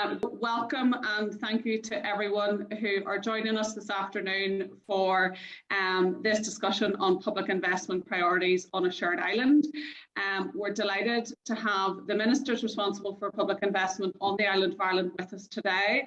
Welcome and thank you to everyone who are joining us this afternoon for this discussion on public investment priorities on a shared island. We're delighted to have the ministers responsible for public investment on the island of Ireland with us today.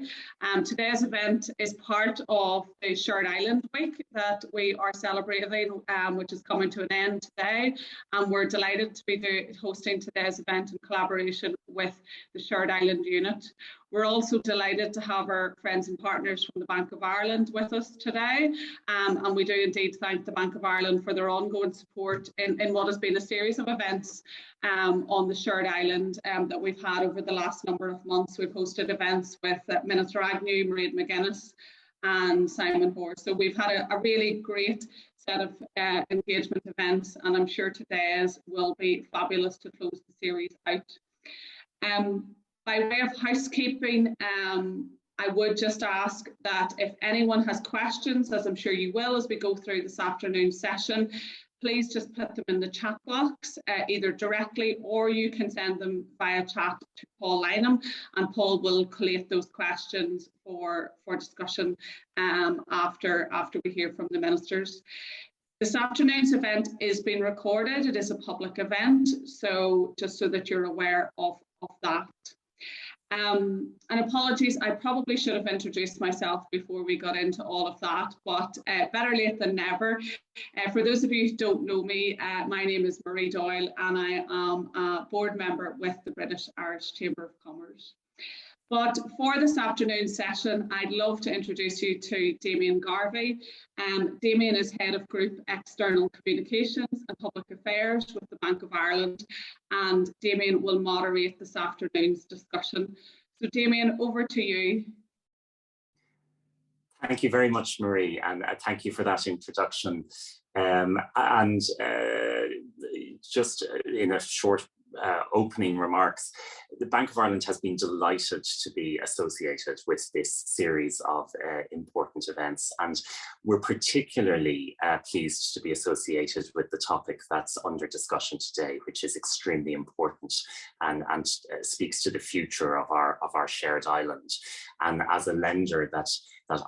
Today's event is part of the Shared Island Week that we are celebrating, which is coming to an end today. And we're delighted to be hosting today's event in collaboration with the Shared Island Unit. We're also delighted to have our friends and partners from the Bank of Ireland with us today. And we do indeed thank the Bank of Ireland for their ongoing support in what has been a series of events on the Shared Island that we've had over the last number of months. We've hosted events with Minister Agnew, Mairead McGuinness and Simon Hoare. So we've had a really great set of engagement events, and I'm sure today's will be fabulous to close the series out. By way of housekeeping, I would just ask that if anyone has questions, as I'm sure you will as we go through this afternoon's session, please just put them in the chat box, either directly or you can send them via chat to Paul Lynham, and Paul will collate those questions for discussion after we hear from the ministers. This afternoon's event is being recorded. It is a public event, so just so that you're aware of that. And apologies, I probably should have introduced myself before we got into all of that, but better late than never. For those of you who don't know me, my name is Marie Doyle and I am a board member with the British-Irish Chamber of Commerce. But for this afternoon's session, I'd love to introduce you to Damien Garvey. Damien is Head of Group External Communications and Public Affairs with the Bank of Ireland, and Damien will moderate this afternoon's discussion. So Damien, over to you. Thank you very much, Marie, and thank you for that introduction. Just in a short opening remarks, the Bank of Ireland has been delighted to be associated with this series of important events, and we're particularly pleased to be associated with the topic that's under discussion today, which is extremely important and speaks to the future of our shared island. And as a lender that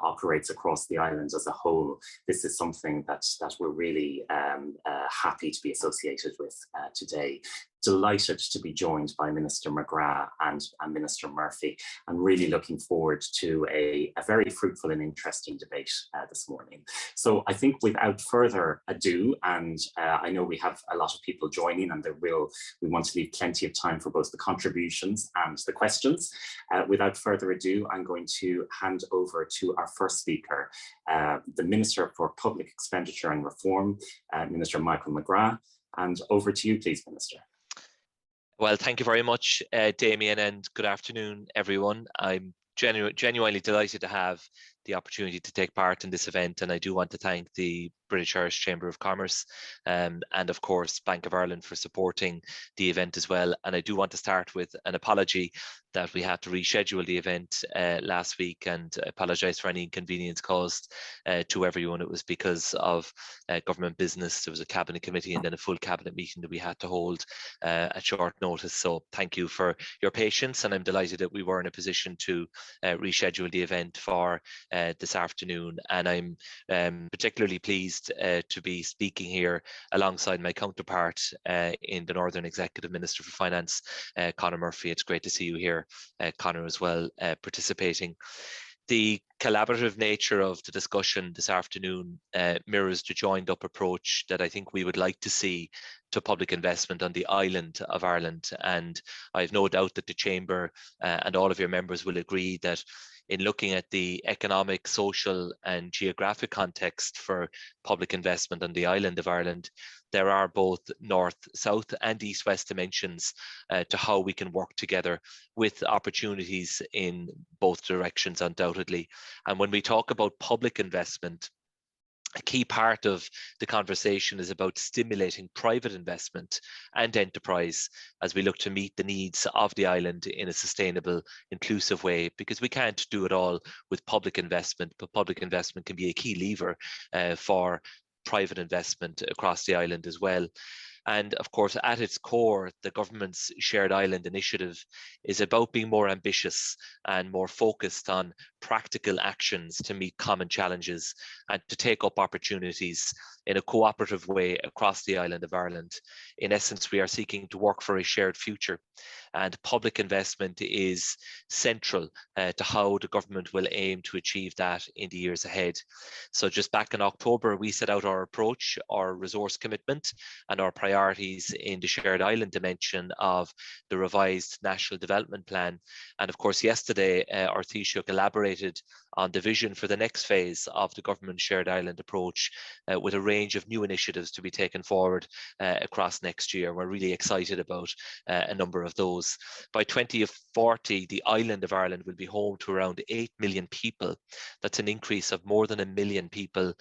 operates across the island as a whole, this is something that we're really happy to be associated with today. Delighted to be joined by Minister McGrath and Minister Murphy, and really looking forward to a very fruitful and interesting debate this morning. So I think without further ado, and I know we have a lot of people joining, and we want to leave plenty of time for both the contributions and the questions. Without further ado, I'm going to hand over to our first speaker, the Minister for Public Expenditure and Reform, Minister Michael McGrath. And over to you, please, Minister. Well, thank you very much, Damien, and good afternoon, everyone. I'm genuinely delighted to have the opportunity to take part in this event, and I do want to thank the British-Irish Chamber of Commerce and of course Bank of Ireland for supporting the event as well. And I do want to start with an apology that we had to reschedule the event last week, and apologise for any inconvenience caused to everyone. It was because of government business. There was a cabinet committee and then a full cabinet meeting that we had to hold at short notice. So thank you for your patience, and I'm delighted that we were in a position to reschedule the event for this afternoon. And I'm particularly pleased to be speaking here alongside my counterpart in the Northern Executive Minister for Finance, Conor Murphy. It's great to see you here, Conor, as well, participating. The collaborative nature of the discussion this afternoon mirrors the joined up approach that I think we would like to see to public investment on the island of Ireland. And I have no doubt that the Chamber and all of your members will agree that in looking at the economic, social and geographic context for public investment on the island of Ireland, there are both north, south and east, west dimensions to how we can work together, with opportunities in both directions undoubtedly. And when we talk about public investment, a key part of the conversation is about stimulating private investment and enterprise as we look to meet the needs of the island in a sustainable, inclusive way, because we can't do it all with public investment, but public investment can be a key lever for private investment across the island as well. And of course, at its core, the government's Shared Island Initiative is about being more ambitious and more focused on practical actions to meet common challenges and to take up opportunities in a cooperative way across the island of Ireland. In essence, we are seeking to work for a shared future, and public investment is central to how the government will aim to achieve that in the years ahead. So just back in October, we set out our approach, our resource commitment, and our priorities in the shared island dimension of the revised National Development Plan. And of course, yesterday, our Taoiseach elaborated on the vision for the next phase of the government shared island approach with a range of new initiatives to be taken forward across next year. We're really excited about a number of those. By 2040, the island of Ireland will be home to around 8 million people. That's an increase of more than 1 million people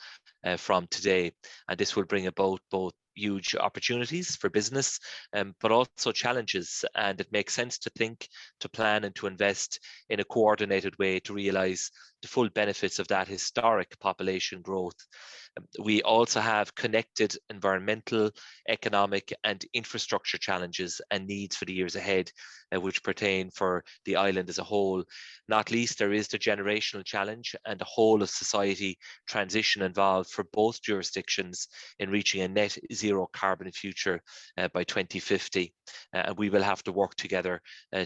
from today. And this will bring about both huge opportunities for business, but also challenges. And it makes sense to think, to plan, and to invest in a coordinated way to realise the full benefits of that historic population growth. We also have connected environmental, economic, and infrastructure challenges and needs for the years ahead, which pertain for the island as a whole. Not least, there is the generational challenge and the whole of society transition involved for both jurisdictions in reaching a net zero carbon future by 2050. And we will have to work together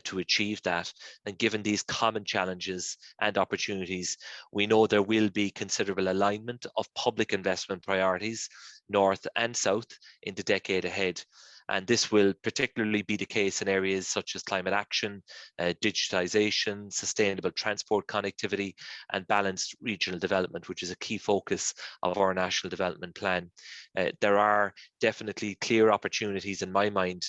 to achieve that. And given these common challenges and opportunities, we know there will be considerable alignment of public investment priorities, north and south, in the decade ahead. And this will particularly be the case in areas such as climate action, digitization, sustainable transport connectivity, and balanced regional development, which is a key focus of our National Development Plan. There are definitely clear opportunities in my mind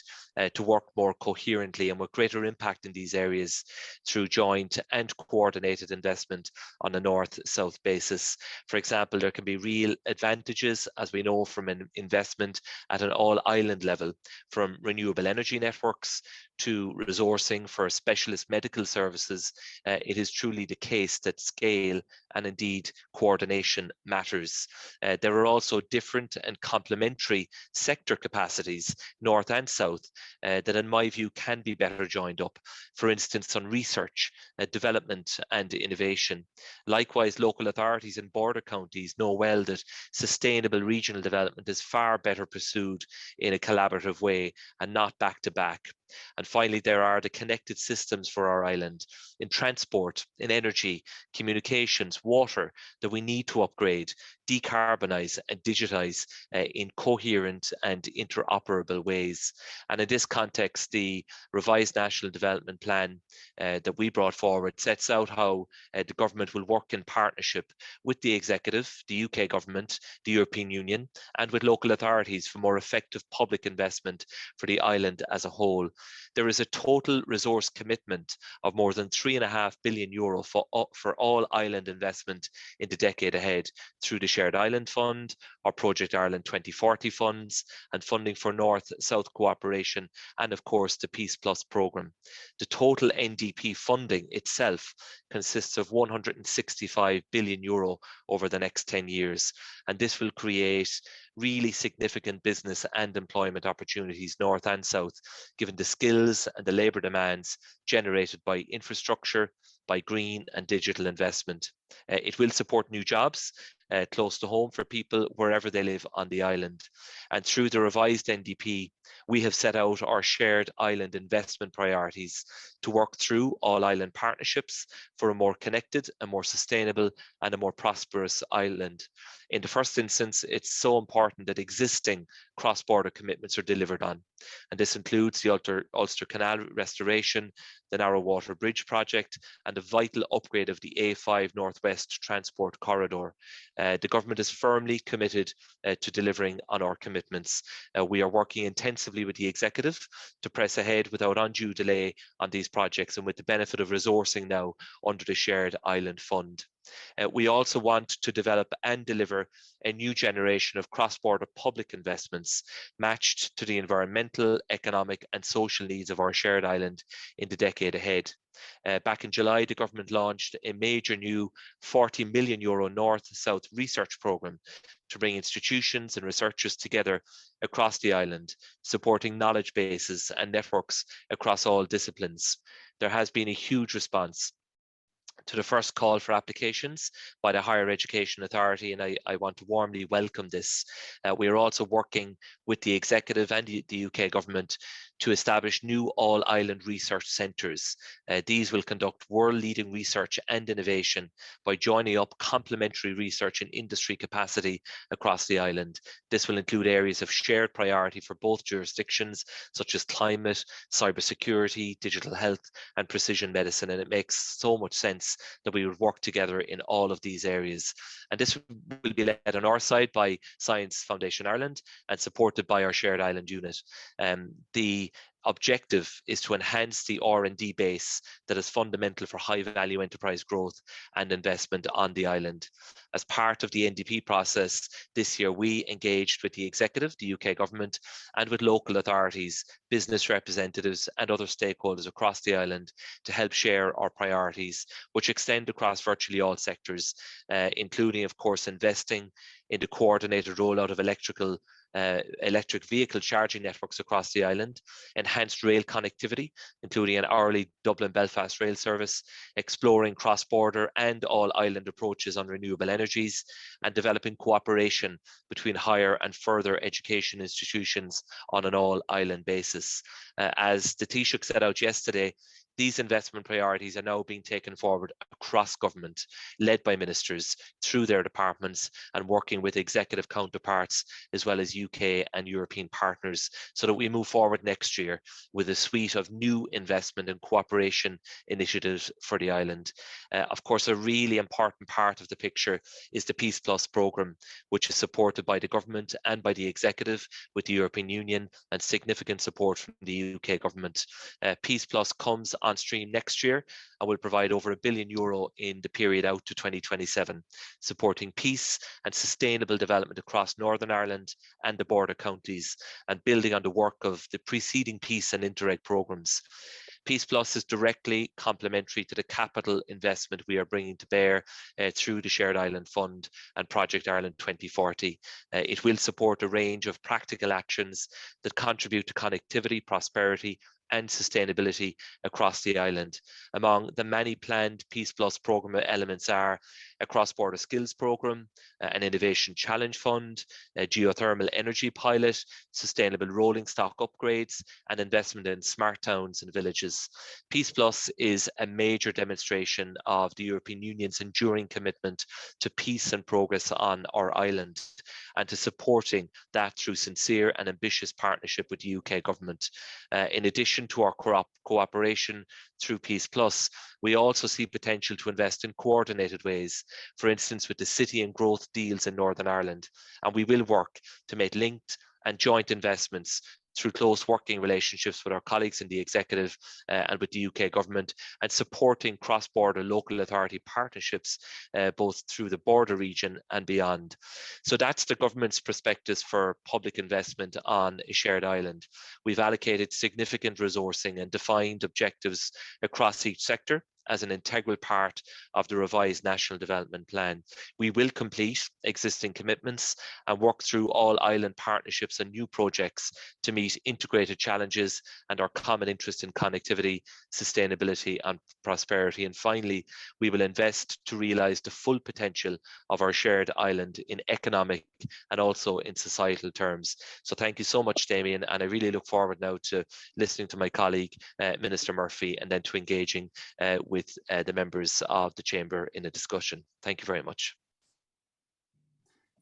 to work more coherently and with greater impact in these areas through joint and coordinated investment on a north-south basis. For example, there can be real advantages, as we know, from an investment at an all-island level, from renewable energy networks to resourcing for specialist medical services. It is truly the case that scale and indeed coordination matters. There are also different and complementary sector capacities, north and south, that in my view can be better joined up, for instance on research, development and innovation. Likewise, local authorities in border counties know well that sustainable regional development is far better pursued in a collaborative way and not back to back. And finally, there are the connected systems for our island in transport, in energy, communications, water that we need to upgrade, decarbonise and digitise in coherent and interoperable ways. And in this context, the revised National Development Plan that we brought forward sets out how the government will work in partnership with the executive, the UK government, the European Union, and with local authorities for more effective public investment for the island as a whole. There is a total resource commitment of more than €3.5 billion for all island investment in the decade ahead through the Shared Island Fund, our Project Ireland 2040 funds, and funding for North-South cooperation, and of course the Peace Plus programme. The total NDP funding itself consists of €165 billion over the next 10 years, and this will create really significant business and employment opportunities north and south, given the skills and the labour demands generated by infrastructure, by green and digital investment. It will support new jobs close to home for people wherever they live on the island. And through the revised NDP, we have set out our shared island investment priorities to work through all island partnerships for a more connected, a more sustainable and a more prosperous island. In the first instance, it's so important that existing cross-border commitments are delivered on. And this includes the Ulster Canal restoration, the Narrow Water Bridge project, and the vital upgrade of the A5 Northwest Transport Corridor. The government is firmly committed to delivering on our commitments. We are working intensively with the executive to press ahead without undue delay on these projects and with the benefit of resourcing now under the Shared Island Fund. We also want to develop and deliver a new generation of cross-border public investments matched to the environmental, economic and social needs of our shared island in the decade ahead. Back in July, the government launched a major new €40 million North-South research programme to bring institutions and researchers together across the island, supporting knowledge bases and networks across all disciplines. There has been a huge response to the first call for applications by the Higher Education Authority, and I want to warmly welcome this. We are also working with the Executive and the UK Government to establish new all-island research centres. These will conduct world-leading research and innovation by joining up complementary research and industry capacity across the island. This will include areas of shared priority for both jurisdictions, such as climate, cybersecurity, digital health, and precision medicine, and it makes so much sense that we would work together in all of these areas. And this will be led on our side by Science Foundation Ireland and supported by our Shared Island unit. The objective is to enhance the R&D base that is fundamental for high-value enterprise growth and investment on the island. As part of the NDP process this year, we engaged with the Executive, the UK Government, and with local authorities, business representatives, and other stakeholders across the island to help share our priorities, which extend across virtually all sectors, including, of course, investing in the coordinated rollout of electric vehicle charging networks across the island, enhanced rail connectivity, including an hourly Dublin-Belfast rail service, exploring cross-border and all-island approaches on renewable energies, and developing cooperation between higher and further education institutions on an all-island basis. As the Taoiseach set out yesterday, these investment priorities are now being taken forward across government, led by ministers through their departments and working with executive counterparts as well as UK and European partners, so that we move forward next year with a suite of new investment and cooperation initiatives for the island. Of course, a really important part of the picture is the Peace Plus programme, which is supported by the government and by the executive with the European Union and significant support from the UK government. Peace Plus comes on stream next year and will provide over €1 billion in the period out to 2027, supporting peace and sustainable development across Northern Ireland and the border counties, and building on the work of the preceding Peace and Interreg programmes. Peace Plus is directly complementary to the capital investment we are bringing to bear through the Shared Island Fund and Project Ireland 2040. It will support a range of practical actions that contribute to connectivity, prosperity, and sustainability across the island. Among the many planned Peace Plus programme elements are a cross-border skills programme, an innovation challenge fund, a geothermal energy pilot, sustainable rolling stock upgrades, and investment in smart towns and villages. Peace Plus is a major demonstration of the European Union's enduring commitment to peace and progress on our island, and to supporting that through sincere and ambitious partnership with the UK government. In addition to our cooperation through Peace Plus, we also see potential to invest in coordinated ways, for instance with the city and growth deals in Northern Ireland, and we will work to make linked and joint investments through close working relationships with our colleagues in the executive and with the UK government, and supporting cross-border local authority partnerships both through the border region and beyond. So that's the government's perspectives for public investment on a shared island. We've allocated significant resourcing and defined objectives across each sector as an integral part of the revised National Development Plan. We will complete existing commitments and work through all island partnerships and new projects to meet integrated challenges and our common interest in connectivity, sustainability and prosperity. And finally, we will invest to realise the full potential of our shared island in economic and also in societal terms. So thank you so much, Damien, and I really look forward now to listening to my colleague, Minister Murphy, and then to engaging with the members of the Chamber in a discussion. Thank you very much.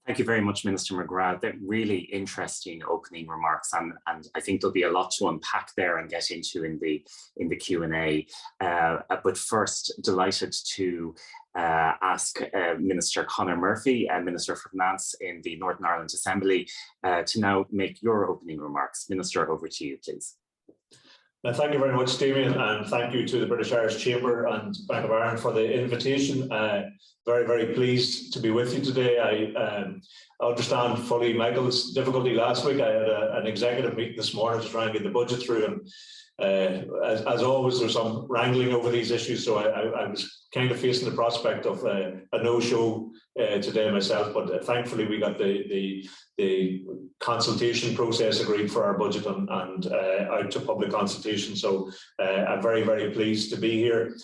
Thank you very much, Minister McGrath. They're really interesting opening remarks, and I think there'll be a lot to unpack there and get into in the Q&A. But first, delighted to ask Minister Conor Murphy, Minister for Finance in the Northern Ireland Assembly, to now make your opening remarks. Minister, over to you, please. Thank you very much, Damien, and thank you to the British Irish Chamber and Bank of Ireland for the invitation. Very, very pleased to be with you today. I understand fully Michael's difficulty last week. I had an executive meeting this morning to try and get the budget through, and as always, there's some wrangling over these issues, so I was kind of facing the prospect of a no-show today myself, but thankfully we got the consultation process agreed for our budget and out to public consultation, so I'm very, very pleased to be here.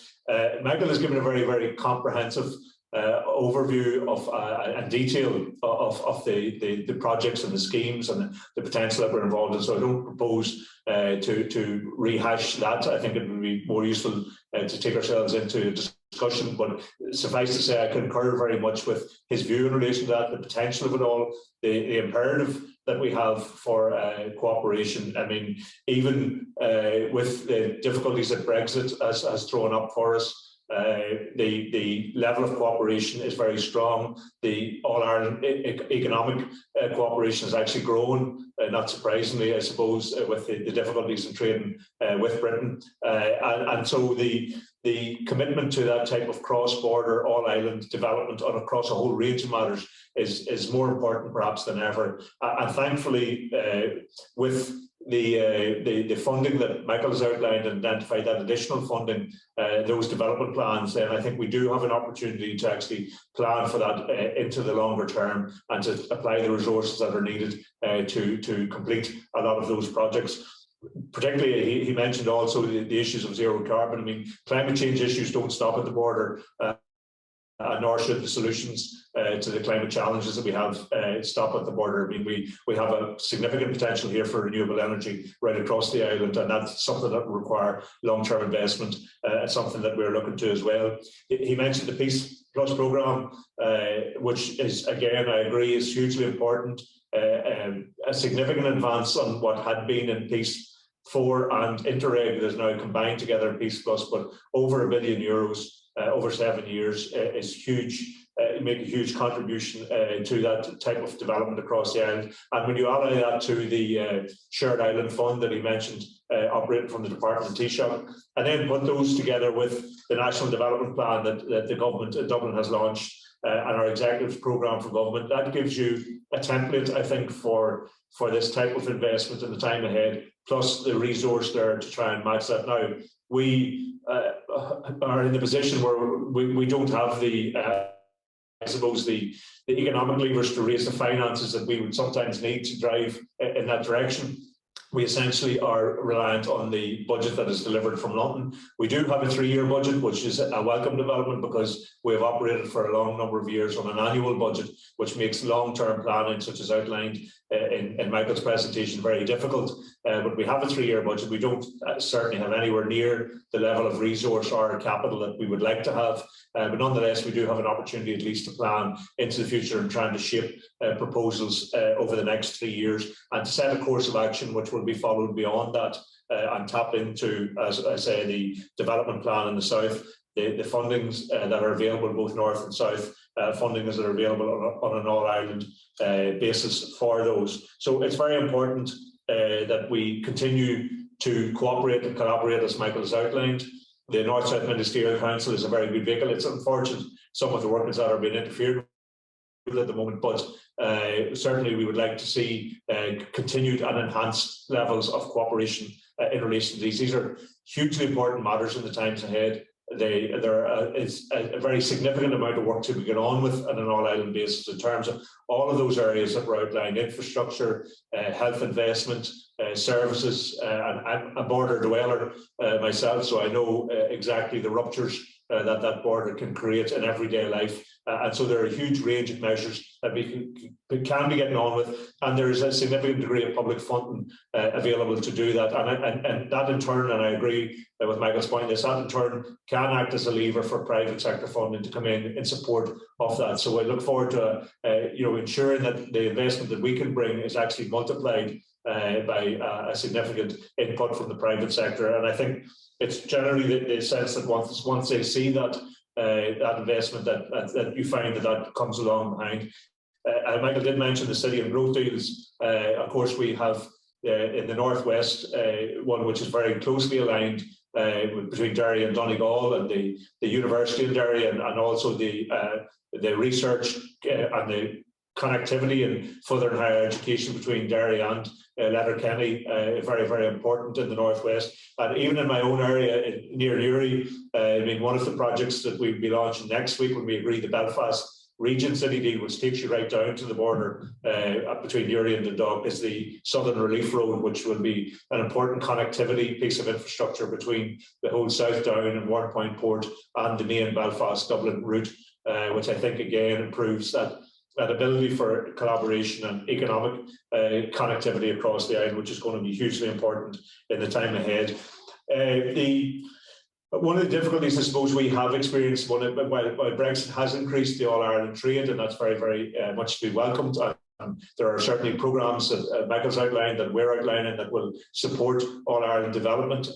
Michael has given a very, very comprehensive overview of and detail of the projects and the schemes and the potential that we're involved in. So I don't propose to rehash that. I think it would be more useful to take ourselves into a discussion. But suffice to say, I concur very much with his view in relation to that, the potential of it all, the imperative that we have for cooperation. I mean, even with the difficulties that Brexit has thrown up for us, the level of cooperation is very strong. The All-Ireland economic cooperation has actually grown, not surprisingly, I suppose, with the difficulties in trading with Britain. And so the commitment to that type of cross-border all-island development across a whole range of matters is more important perhaps than ever. And thankfully, with the funding that Michael has outlined and identified, that additional funding, those development plans, then I think we do have an opportunity to actually plan for that into the longer term and to apply the resources that are needed to complete a lot of those projects. Particularly, he mentioned also the issues of zero carbon. I mean, climate change issues don't stop at the border. Nor should the solutions to the climate challenges that we have stop at the border. I mean, we have a significant potential here for renewable energy right across the island, and that's something that will require long-term investment, something that we're looking to as well. He mentioned the Peace Plus programme, which is, again, I agree, is hugely important, a significant advance on what had been in Peace 4 and Interreg. There's now combined together in Peace Plus, but over €1 billion over 7 years is huge. Make a huge contribution to that type of development across the island. And when you ally that to the Shared Island Fund that he mentioned, operating from the Department of Taoiseach, and then put those together with the National Development Plan that the government in Dublin has launched and our Executives Programme for Government, that gives you a template, I think, for this type of investment in the time ahead, plus the resource there to try and match that. Now, we are in the position where we don't have I suppose the economic levers to raise the finances that we would sometimes need to drive in that direction. We essentially are reliant on the budget that is delivered from London. We do have a 3-year budget, which is a welcome development because we have operated for a long number of years on an annual budget, which makes long-term planning, such as outlined in Michael's presentation, very difficult. But we have a 3-year budget. We don't certainly have anywhere near the level of resource or capital that we would like to have. But nonetheless, we do have an opportunity at least to plan into the future and trying to shape proposals over the next 3 years and to set a course of action which will be followed beyond that and tap into, as I say, the development plan in the south, the fundings that are available both north and south, fundings that are available on an all-Ireland basis for those. So it's very important that we continue to cooperate and collaborate, as Michael has outlined. The North-South Ministerial Council is a very good vehicle. It's unfortunate some of the work that are being interfered with at the moment, but certainly we would like to see continued and enhanced levels of cooperation in relation to these. These are hugely important matters in the times ahead. There is a very significant amount of work to be get on with on an all-island basis in terms of all of those areas that were outlined: infrastructure, health investment, services. And I'm a border dweller myself, so I know exactly the ruptures that border can create in everyday life. And so there are a huge range of measures that we can be getting on with, and there is a significant degree of public funding available to do that. And that in turn, and I agree with Michael's point, that in turn can act as a lever for private sector funding to come in support of that. So I look forward to ensuring that the investment that we can bring is actually multiplied by a significant input from the private sector. And I think it's generally the sense that once they see that investment, that you find that comes along behind. Michael did mention the city and growth deals. Of course, we have in the northwest one which is very closely aligned between Derry and Donegal, and the university in Derry, and also the research and connectivity and further and higher education between Derry and Letterkenny, very, very important in the northwest. And even in my own area near Uri, I mean, one of the projects that we'll be launching next week when we agree the Belfast Region City deal, which takes you right down to the border between Uri and Dundalk, is the Southern Relief Road, which will be an important connectivity piece of infrastructure between the whole South Down and Warrenpoint Port and the main Belfast-Dublin route, which I think again improves that ability for collaboration and economic connectivity across the island, which is going to be hugely important in the time ahead. One of the difficulties I suppose we have experienced, while Brexit has increased the All-Ireland trade, and that's very, very much to be welcomed. There are certainly programmes that Michael's outlined and we're outlining that will support All-Ireland development.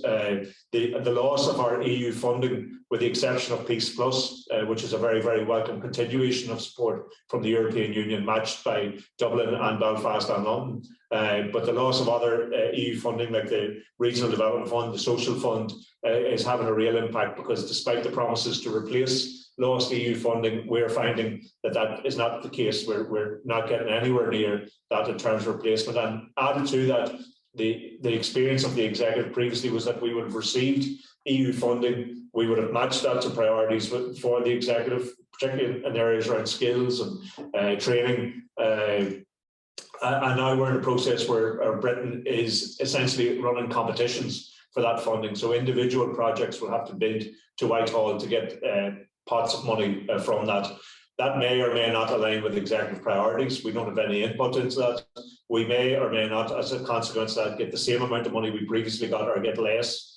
The loss of our EU funding, with the exception of Peace Plus, which is a very, very welcome continuation of support from the European Union, matched by Dublin and Belfast and London. But the loss of other EU funding, like the Regional Development Fund, the Social Fund, is having a real impact, because despite the promises to replace lost EU funding, we're finding that that is not the case. We're not getting anywhere near that in terms of replacement. And added to that, the experience of the executive previously was that we would have received EU funding, we would have matched that to priorities for the executive, particularly in areas around skills and training. And now we're in a process where Britain is essentially running competitions for that funding. So individual projects will have to bid to Whitehall to get pots of money from that. That may or may not align with executive priorities. We don't have any input into that. We may or may not, as a consequence of that, get the same amount of money we previously got or get less.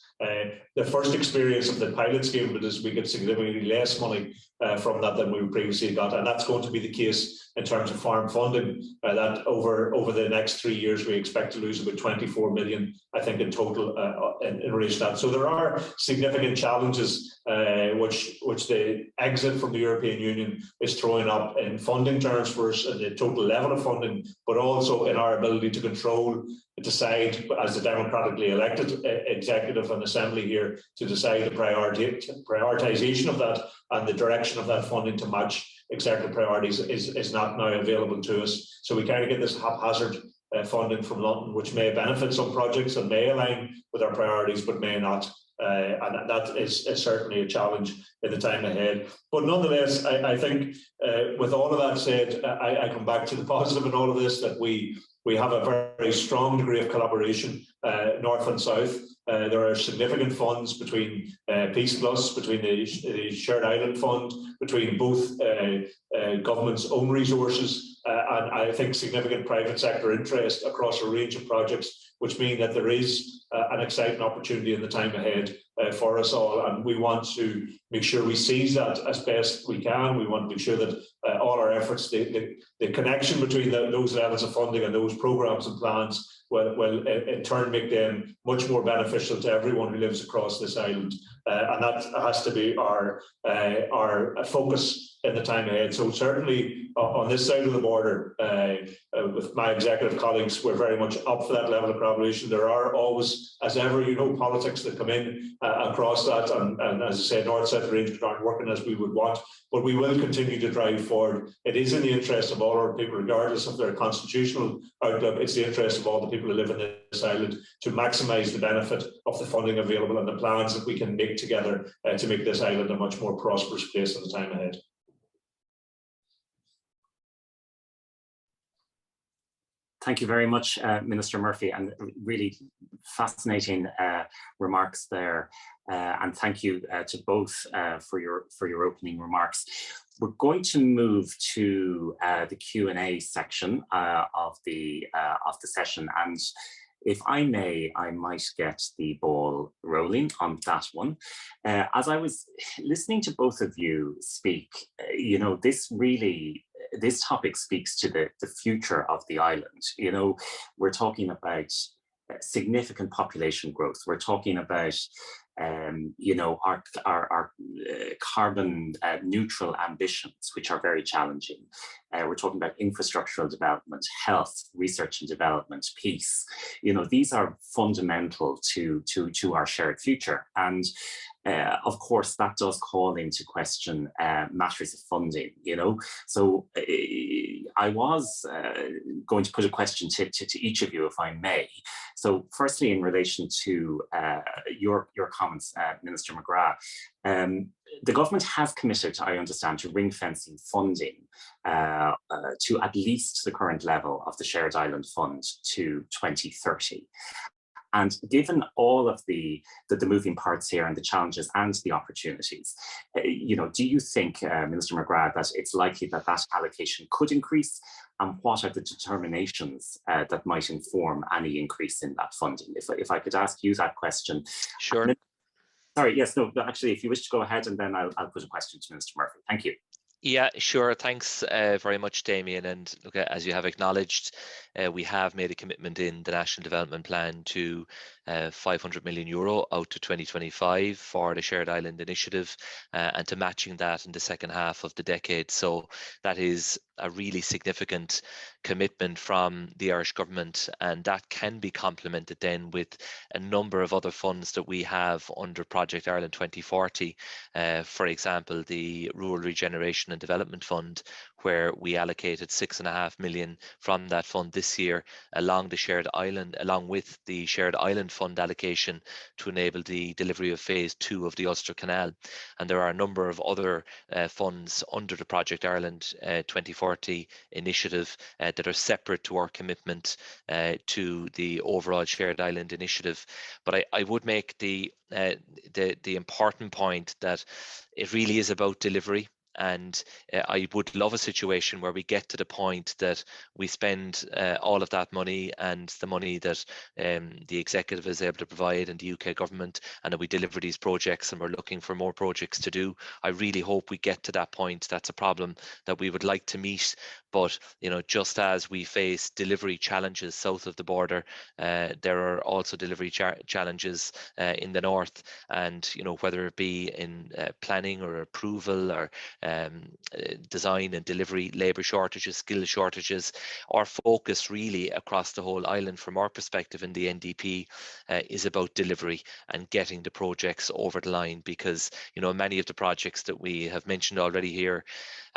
The first experience of the pilot scheme is we get significantly less money from that than we previously got, and that's going to be the case in terms of farm funding. That over the next 3 years we expect to lose about 24 million, I think, in total in relation to that. So there are significant challenges which the exit from the European Union is throwing up in funding terms for us, and the total level of funding, but also in our ability to control, decide as the democratically elected executive and assembly here, to decide the prioritisation of that and the direction of that funding to match executive priorities is not now available to us. So we kind of get this haphazard funding from London, which may benefit some projects and may align with our priorities, but may not. And that is certainly a challenge in the time ahead. But nonetheless, I think with all of that said, I come back to the positive in all of this, that we have a very strong degree of collaboration, north and south. There are significant funds between Peace Plus, between the Shared Island Fund, between both government's own resources, and I think significant private sector interest across a range of projects, which mean that there is an exciting opportunity in the time ahead for us all. And we want to make sure we seize that as best we can. We want to make sure that all our efforts, the connection between those levels of funding and those programmes and plans will in turn make them much more beneficial to everyone who lives across this island. And that has to be our focus in the time ahead. So certainly on this side of the border, with my executive colleagues, we're very much up for that level of collaboration. There are always, as ever, politics that come in across that, and as I said, north-south arrangements aren't working as we would want, but we will continue to drive forward. It is in the interest of all our people, regardless of their constitutional outlook. It's the interest of all the people who live in this island to maximise the benefit of the funding available and the plans that we can make together to make this island a much more prosperous place in the time ahead. Thank you very much, Minister Murphy, and really fascinating remarks there. And thank you to both for your opening remarks. We're going to move to the Q&A section of the session, and if I may, I might get the ball rolling on that one. As I was listening to both of you speak, this topic speaks to the future of the island. We're talking about significant population growth. We're talking about our carbon neutral ambitions, which are very challenging. We're talking about infrastructural development, health, research and development, peace. These are fundamental to our shared future. And of course, that does call into question matters of funding, So I was going to put a question to each of you, if I may. So firstly, in relation to your comments, Minister McGrath, the government has committed, I understand, to ring-fencing funding to at least the current level of the Shared Island Fund to 2030. And given all of the moving parts here and the challenges and the opportunities, do you think, Minister McGrath, that it's likely that that allocation could increase? And what are the determinations that might inform any increase in that funding? If I could ask you that question. Sure. Sorry, yes, no, actually, if you wish to go ahead, and then I'll put a question to Minister Murphy. Thank you. Yeah, sure. Thanks very much, Damien. And look, as you have acknowledged, we have made a commitment in the National Development Plan to €500 million out to 2025 for the Shared Island Initiative and to matching that in the second half of the decade. So that is a really significant commitment from the Irish government, and that can be complemented then with a number of other funds that we have under Project Ireland 2040. For example, the Rural Regeneration and Development Fund, where we allocated €6.5 million from that fund this year along with the Shared Island Fund allocation to enable the delivery of phase 2 of the Ulster Canal. And there are a number of other funds under the Project Ireland 2040 initiative that are separate to our commitment to the overall Shared Island initiative. But I would make the important point that it really is about delivery. And I would love a situation where we get to the point that we spend all of that money and the money that the executive is able to provide and the UK government, and that we deliver these projects and we're looking for more projects to do. I really hope we get to that point. That's a problem that we would like to meet. But just as we face delivery challenges south of the border, there are also delivery challenges in the north. And whether it be in planning or approval or design and delivery, labour shortages, skill shortages, our focus really across the whole island from our perspective in the NDP is about delivery and getting the projects over the line, because many of the projects that we have mentioned already here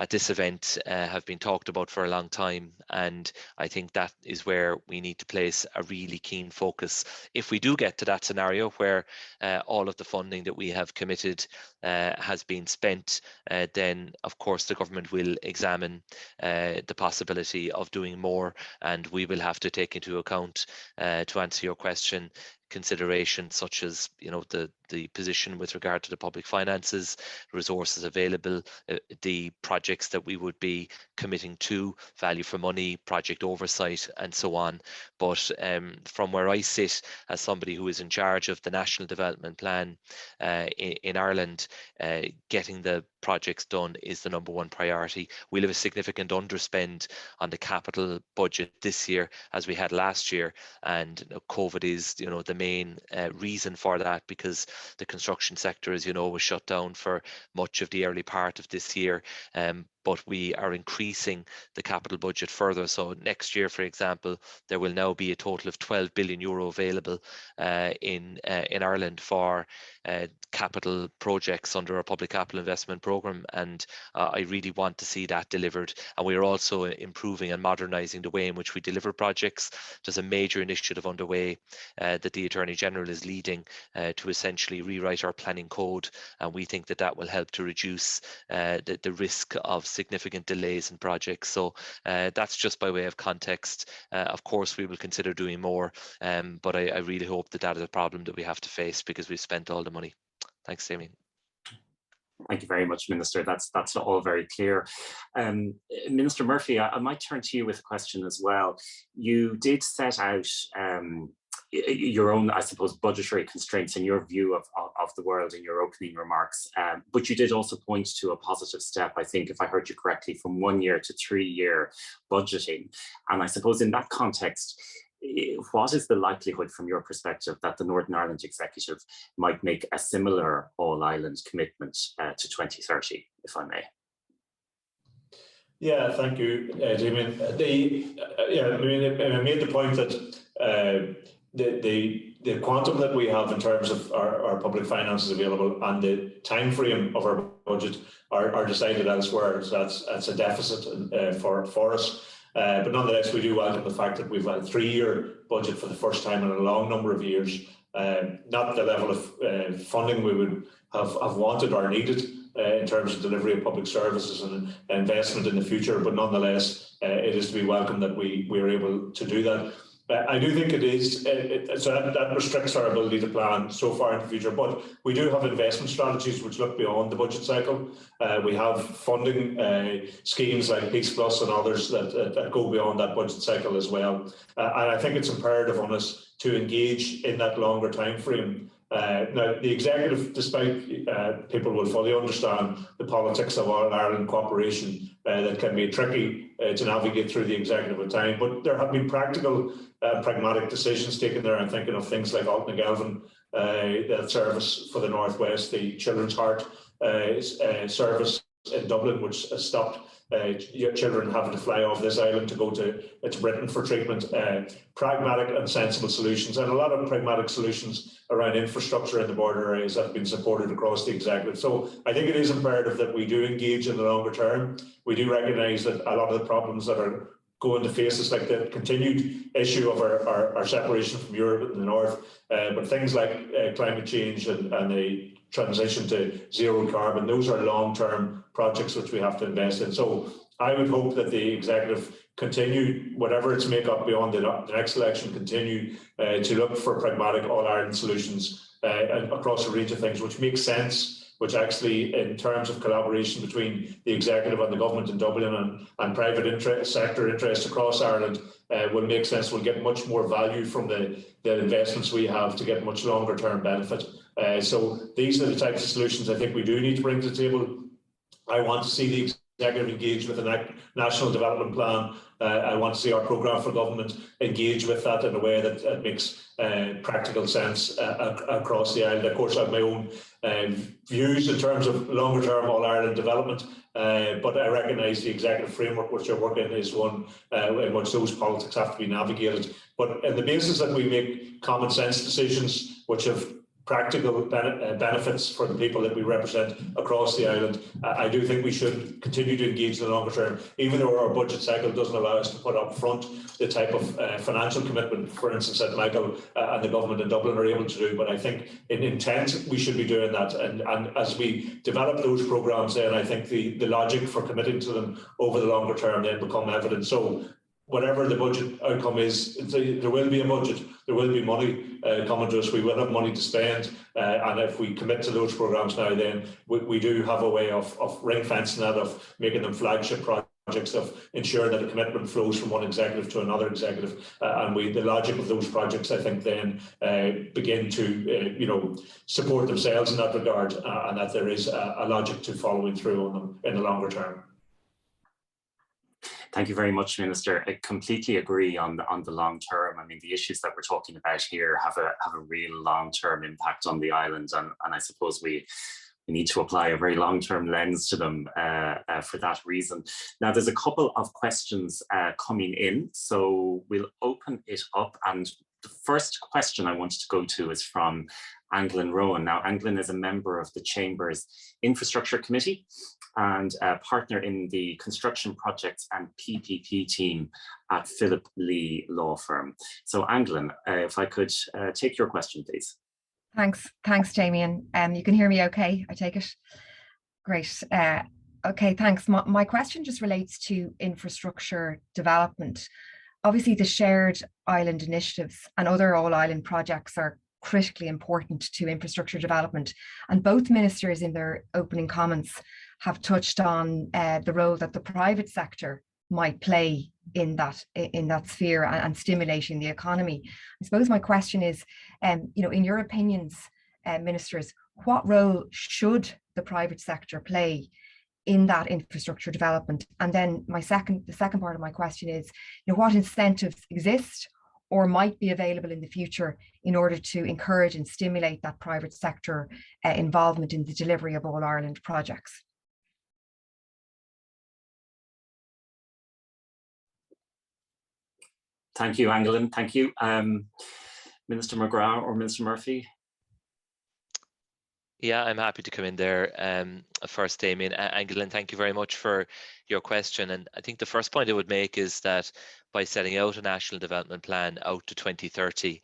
at this event have been talked about for a long time, and I think that is where we need to place a really keen focus. If we do get to that scenario where all of the funding that we have committed has been spent, then of course the government will examine the possibility of doing more, and we will have to take into account, to answer your question, considerations such as the position with regard to the public finances, resources available, the projects that we would be committing to, value for money, project oversight, and so on. But from where I sit as somebody who is in charge of the National Development Plan in Ireland, getting the projects done is the number one priority. We'll have a significant underspend on the capital budget this year as we had last year, and COVID is the main reason for that, because the construction sector, as was shut down for much of the early part of this year. But we are increasing the capital budget further. So next year, for example, there will now be a total of €12 billion available in Ireland for capital projects under our public capital investment programme, and I really want to see that delivered. And we are also improving and modernising the way in which we deliver projects. There's a major initiative underway that the Attorney General is leading to essentially rewrite our planning code, and we think that will help to reduce the risk of significant delays in projects. So that's just by way of context. Of course, we will consider doing more, but I really hope that is a problem that we have to face because we've spent all the money. Thanks, Damien. Thank you very much, Minister. That's all very clear. Minister Murphy, I might turn to you with a question as well. You did set out your own, I suppose, budgetary constraints and your view of the world in your opening remarks, but you did also point to a positive step, I think, if I heard you correctly, from 1 year to 3 year budgeting. And I suppose in that context, what is the likelihood from your perspective that the Northern Ireland Executive might make a similar all-island commitment to 2030, if I may? Yeah, thank you, Damien. I made the point that the quantum that we have in terms of our public finances available and the time frame of our budget are decided elsewhere. So that's a deficit for us. But nonetheless, we do welcome the fact that we've had a 3-year budget for the first time in a long number of years. Not the level of funding we would have wanted or needed in terms of delivery of public services and investment in the future, but nonetheless, it is to be welcome that we are able to do that. I do think it is, so that restricts our ability to plan so far in the future, but we do have investment strategies which look beyond the budget cycle. We have funding schemes like Peace Plus and others that go beyond that budget cycle as well. And I think it's imperative on us to engage in that longer time frame. Now, the executive, despite people will fully understand the politics of All-Ireland cooperation, that can be tricky to navigate through the executive at time, but there have been practical, pragmatic decisions taken there. I'm thinking of things like Altnagelvin, that service for the Northwest, the Children's Heart service in Dublin, which has stopped children having to fly off this island to go to Britain for treatment. Pragmatic and sensible solutions, and a lot of pragmatic solutions around infrastructure in the border areas that have been supported across the executive. So I think it is imperative that we do engage in the longer term. We do recognise that a lot of the problems that are going to face us, like the continued issue of our separation from Europe in the north, but things like climate change and the transition to zero carbon, those are long-term projects which we have to invest in. So I would hope that the executive continue, whatever its make-up beyond the next election, continue to look for pragmatic all-Ireland solutions across a range of things which make sense, which actually, in terms of collaboration between the executive and the government in Dublin and private sector interests across Ireland, will make sense. We'll get much more value from the investments we have to get much longer term benefit. So these are the types of solutions I think we do need to bring to the table. I want to see the executive engage with a national development plan. I want to see our programme for government engage with that in a way that makes practical sense across the island. Of course, I have my own views in terms of longer term All-Ireland development, but I recognise the executive framework which I work in is one in which those politics have to be navigated. But on the basis that we make common sense decisions which have practical benefits for the people that we represent across the island, I do think we should continue to engage in the longer term, even though our budget cycle doesn't allow us to put up front the type of financial commitment, for instance, that Michael and the government in Dublin are able to do. But I think in intent, we should be doing that. And as we develop those programmes, then I think the logic for committing to them over the longer term then become evident. So whatever the budget outcome is, there will be a budget, there will be money coming to us, we will have money to spend, and if we commit to those programmes now, then we do have a way of ring fencing that, of making them flagship projects, of ensuring that a commitment flows from one executive to another executive, and the logic of those projects, I think, then begin to support themselves in that regard, and that there is a logic to following through on them in the longer term. Thank you very much, Minister. I completely agree on the long term. I mean, the issues that we're talking about here have a real long term impact on the island, and I suppose we need to apply a very long term lens to them for that reason. Now, there's a couple of questions coming in, so we'll open it up. And the first question I wanted to go to is from Anglin Rowan. Now, Anglin is a member of the Chamber's Infrastructure Committee and a partner in the construction projects and PPP team at Philip Lee Law Firm. So Anglin, if I could take your question, please. Thanks, Damien. You can hear me okay, I take it? Great. Okay, thanks. My question just relates to infrastructure development. Obviously, the shared island initiatives and other all-island projects are critically important to infrastructure development. And both ministers in their opening comments have touched on the role that the private sector might play in that sphere and stimulating the economy. I suppose my question is, in your opinions, ministers, what role should the private sector play in that infrastructure development? And then the second part of my question is, what incentives exist or might be available in the future in order to encourage and stimulate that private sector involvement in the delivery of all-Ireland projects? Thank you, Anglin. Thank you. Minister McGrath or Minister Murphy? Yeah, I'm happy to come in there. First, Damien, Angelin, thank you very much for your question. And I think the first point I would make is that by setting out a national development plan out to 2030,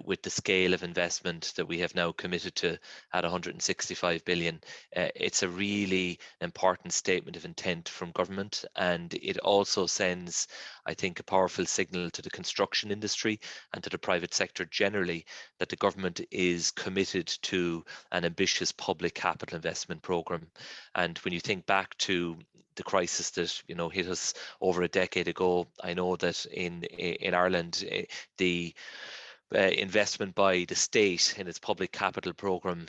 with the scale of investment that we have now committed to at 165 billion, it's a really important statement of intent from government, and it also sends, I think, a powerful signal to the construction industry and to the private sector generally that the government is committed to an ambitious public capital investment programme. And when you think back to the crisis that hit us over a decade ago, I know that in Ireland the investment by the state in its public capital programme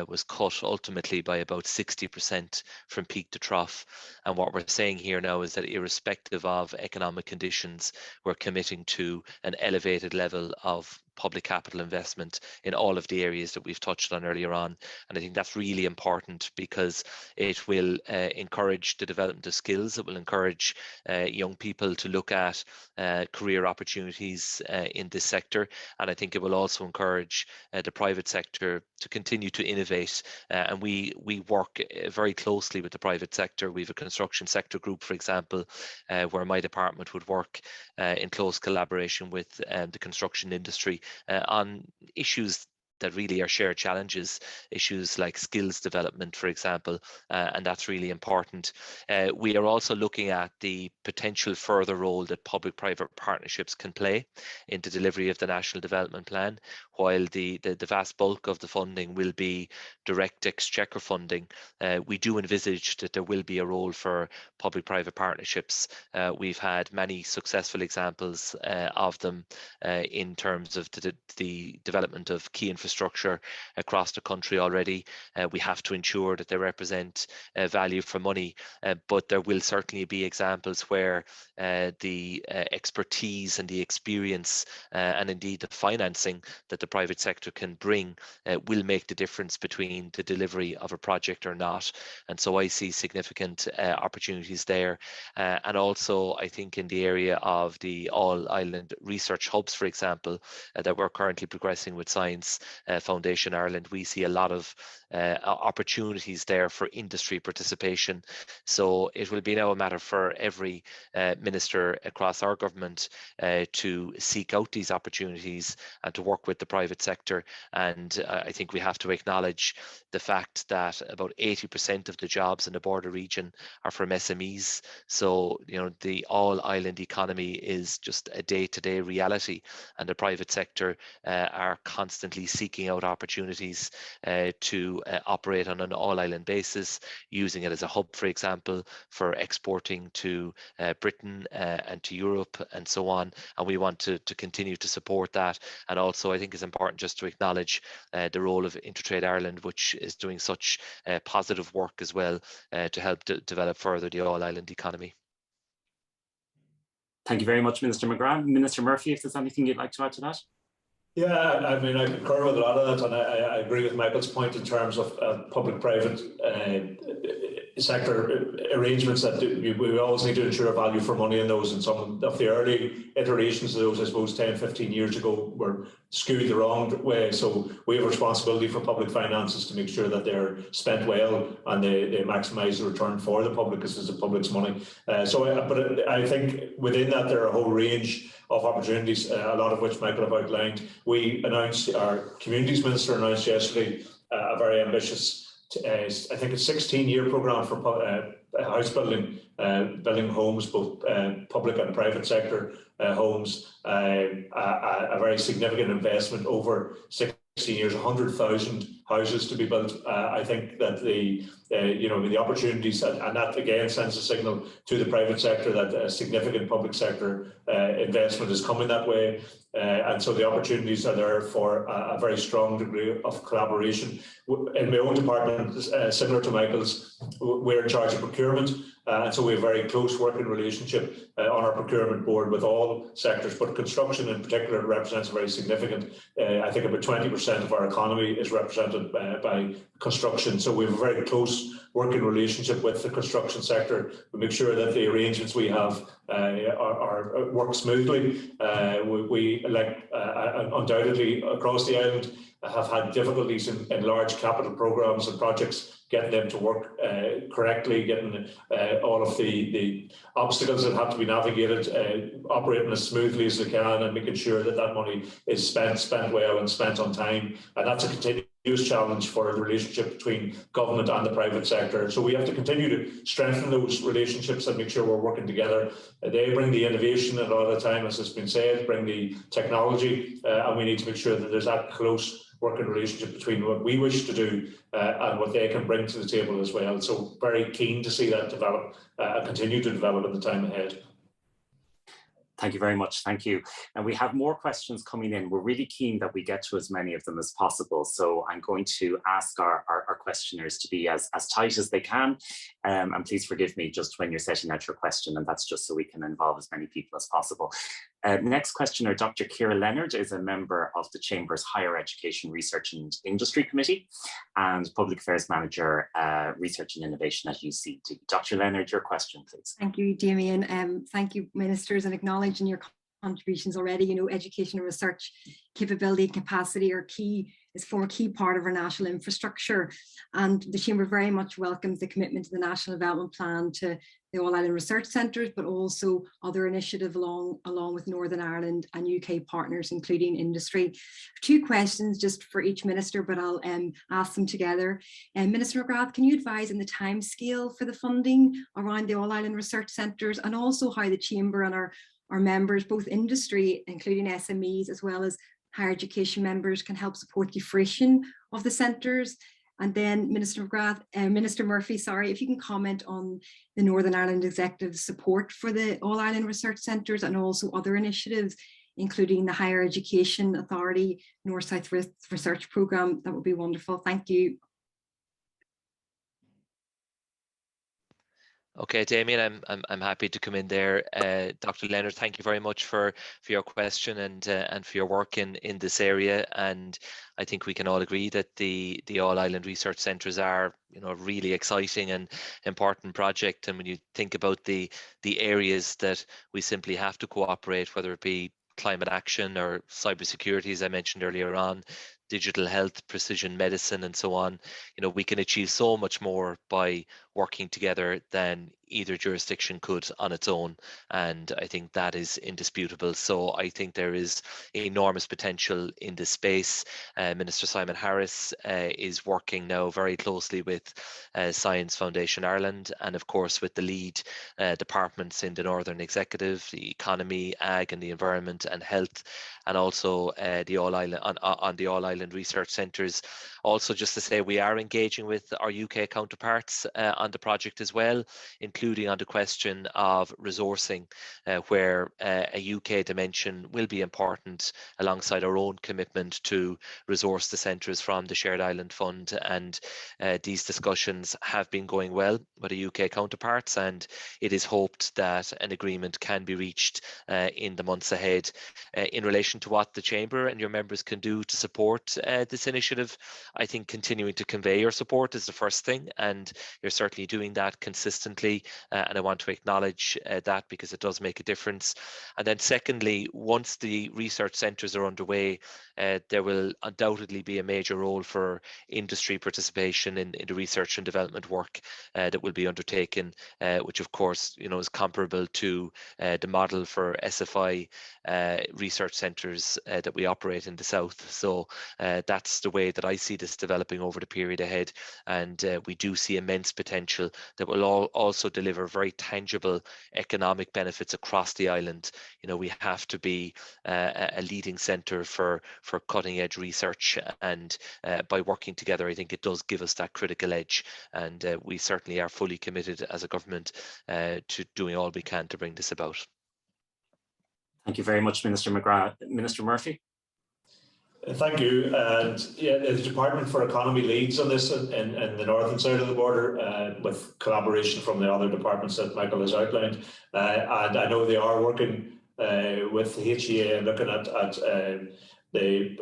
was cut ultimately by about 60% from peak to trough. And what we're saying here now is that irrespective of economic conditions, we're committing to an elevated level of public capital investment in all of the areas that we've touched on earlier on. And I think that's really important because it will encourage the development of skills. It will encourage young people to look at career opportunities in this sector. And I think it will also encourage the private sector to continue to innovate. And we work very closely with the private sector. We have a construction sector group, for example, where my department would work in close collaboration with the construction industry on issues that really are shared challenges, issues like skills development, for example, and that's really important. We are also looking at the potential further role that public-private partnerships can play in the delivery of the National Development Plan. While the vast bulk of the funding will be direct exchequer funding, we do envisage that there will be a role for public-private partnerships. We've had many successful examples of them in terms of the development of key infrastructure across the country already. We have to ensure that they represent value for money, but there will certainly be examples where the expertise and the experience and indeed the financing that the private sector can bring will make the difference between the delivery of a project or not. And so I see significant opportunities there. And also I think in the area of the all-island research hubs, for example, that we're currently progressing with Science Foundation Ireland, we see a lot of opportunities there for industry participation. So it will be now a matter for every minister across our government to seek out these opportunities and to work with the private sector. And I think we have to acknowledge the fact that about 80% of the jobs in the border region are from SMEs. So, the all-island economy is just a day-to-day reality, and the private sector are constantly seeking out opportunities to operate on an all-island basis, using it as a hub, for example, for exporting to Britain and to Europe and so on. And we want to continue to support that. And also I think it's important just to acknowledge the role of Intertrade Ireland, which is doing such positive work as well to help develop further the all-island economy. Thank you very much, Minister McGrath. Minister Murphy, if there's anything you'd like to add to that? Yeah, I mean, I concur with a lot of that, and I agree with Michael's point in terms of public-private sector arrangements that we always need to ensure value for money in those. And some of the early iterations of those, I suppose, 10, 15 years ago were skewed the wrong way. So we have a responsibility for public finances to make sure that they're spent well and they maximise the return for the public, because it's the public's money. But I think within that there are a whole range of opportunities, a lot of which Michael have outlined. We announced, our Communities Minister announced yesterday a very ambitious, I think it's 16-year programme for house building, building homes, both public and private sector homes, a very significant investment over 16 years, 100,000 houses to be built. I think that the opportunities, and that again sends a signal to the private sector that a significant public sector investment is coming that way. And so the opportunities are there for a very strong degree of collaboration. In my own department, similar to Michael's, we're in charge of procurement. And so we have a very close working relationship on our procurement board with all sectors, but construction in particular represents a very significant, I think about 20% of our economy is represented by construction. So we have a very close working relationship with the construction sector. We make sure that the arrangements we have work smoothly. We undoubtedly across the island have had difficulties in large capital programs and projects, getting them to work correctly, getting all of the obstacles that have to be navigated, operating as smoothly as they can, and making sure that that money is spent well and spent on time. And that's a continuous challenge for the relationship between government and the private sector. So we have to continue to strengthen those relationships and make sure we're working together. They bring the innovation a lot of the time, as has been said, bring the technology, and we need to make sure that there's that close working relationship between what we wish to do and what they can bring to the table as well. So very keen to see that develop and continue to develop in the time ahead. Thank you very much. Thank you. And we have more questions coming in. We're really keen that we get to as many of them as possible. So I'm going to ask our questioners to be as tight as they can. And please forgive me just when you're setting out your question, and that's just so we can involve as many people as possible. Next questioner, Dr. Ciara Leonard, is a member of the Chamber's Higher Education Research and Industry Committee and Public Affairs Manager, Research and Innovation at UCD. Dr. Leonard, your question, please. Thank you, Damien. Thank you, ministers, and acknowledging your contributions already. You know, education and research capability and capacity form a key part of our national infrastructure, and the Chamber very much welcomes the commitment to the National Development Plan to the All-Ireland Research Centres, but also other initiatives along with Northern Ireland and UK partners, including industry. 2 questions just for each minister, but I'll ask them together. Minister McGrath, can you advise on the timescale for the funding around the All-Ireland Research Centres, and also how the Chamber and our members, both industry, including SMEs, as well as higher education members, can help support the fruition of the centres? And then Minister Murphy, if you can comment on the Northern Ireland Executive support for the All-Ireland Research Centres and also other initiatives, including the Higher Education Authority North-South Research Programme. That would be wonderful. Thank you. Okay, Damien, I'm happy to come in there. Dr. Leonard, thank you very much for your question and for your work in this area. And I think we can all agree that the All-Ireland Research Centres are, a really exciting and important project. And when you think about the areas that we simply have to cooperate, whether it be climate action or cybersecurity, as I mentioned earlier on, digital health, precision medicine, and so on, we can achieve so much more by working together than either jurisdiction could on its own. And I think that is indisputable. So I think there is enormous potential in this space. Minister Simon Harris is working now very closely with Science Foundation Ireland, and of course with the lead departments in the Northern Executive, the Economy, Ag and the Environment and Health, and also the All-Ireland Research Centres. Also, just to say, we are engaging with our UK counterparts on the project as well, including on the question of resourcing, where a UK dimension will be important alongside our own commitment to resource the centres from the Shared Island Fund. And these discussions have been going well with the UK counterparts, and it is hoped that an agreement can be reached in the months ahead. In relation to what the Chamber and your members can do to support this initiative, I think continuing to convey your support is the first thing, and you're certainly doing that consistently, and I want to acknowledge that because it does make a difference. And then secondly, once the research centres are underway, there will undoubtedly be a major role for industry participation in the research and development work that will be undertaken, which of course is comparable to the model for SFI research centres that we operate in the south. So that's the way that I see this developing over the period ahead, and we do see immense potential that will also deliver very tangible economic benefits across the island. We have to be a leading centre for cutting edge research, and by working together, I think it does give us that critical edge, and we certainly are fully committed as a government to doing all we can to bring this about. Thank you very much, Minister McGrath. Minister Murphy. Thank you. And yeah, the Department for Economy leads on this in the northern side of the border, with collaboration from the other departments that Michael has outlined. And I know they are working with the HEA and looking at the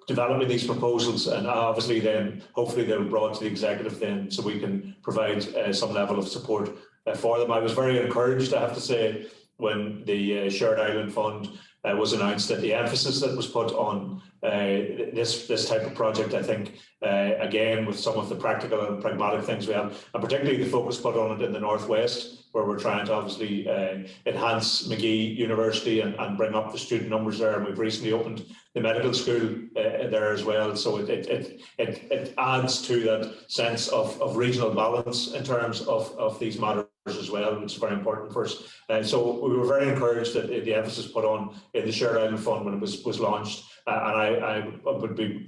developing these proposals, and obviously then hopefully they'll be brought to the executive then so we can provide some level of support for them. I was very encouraged, I have to say, when the Shared Island Fund was announced, that the emphasis that was put on this type of project, I think, again, with some of the practical and pragmatic things we have, and particularly the focus put on it in the Northwest, where we're trying to obviously enhance McGee University and bring up the student numbers there. And we've recently opened the medical school there as well. So it adds to that sense of regional balance in terms of these matters as well, which is very important for us. So we were very encouraged that the emphasis put on in the Shared Island Fund when it was launched. And I would be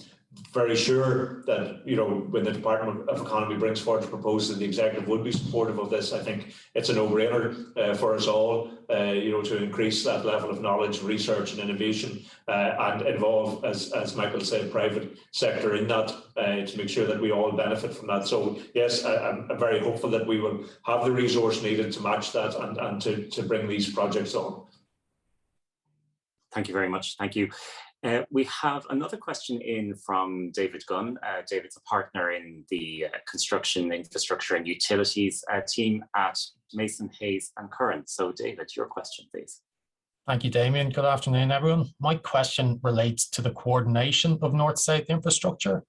very sure that, you know, when the Department of Economy brings forward a proposal, the executive would be supportive of this. I think it's a no-brainer for us all, you know, to increase that level of knowledge, research and innovation and involve, as Michael said, private sector in that to make sure that we all benefit from that. So yes, I'm very hopeful that we will have the resource needed to match that and to bring these projects on. Thank you very much. Thank you. We have another question in from David Gunn. David's a partner in the construction, infrastructure and utilities team at Mason, Hayes and Curran. So David, your question, please. Thank you, Damien. Good afternoon, everyone. My question relates to the coordination of North-South infrastructure.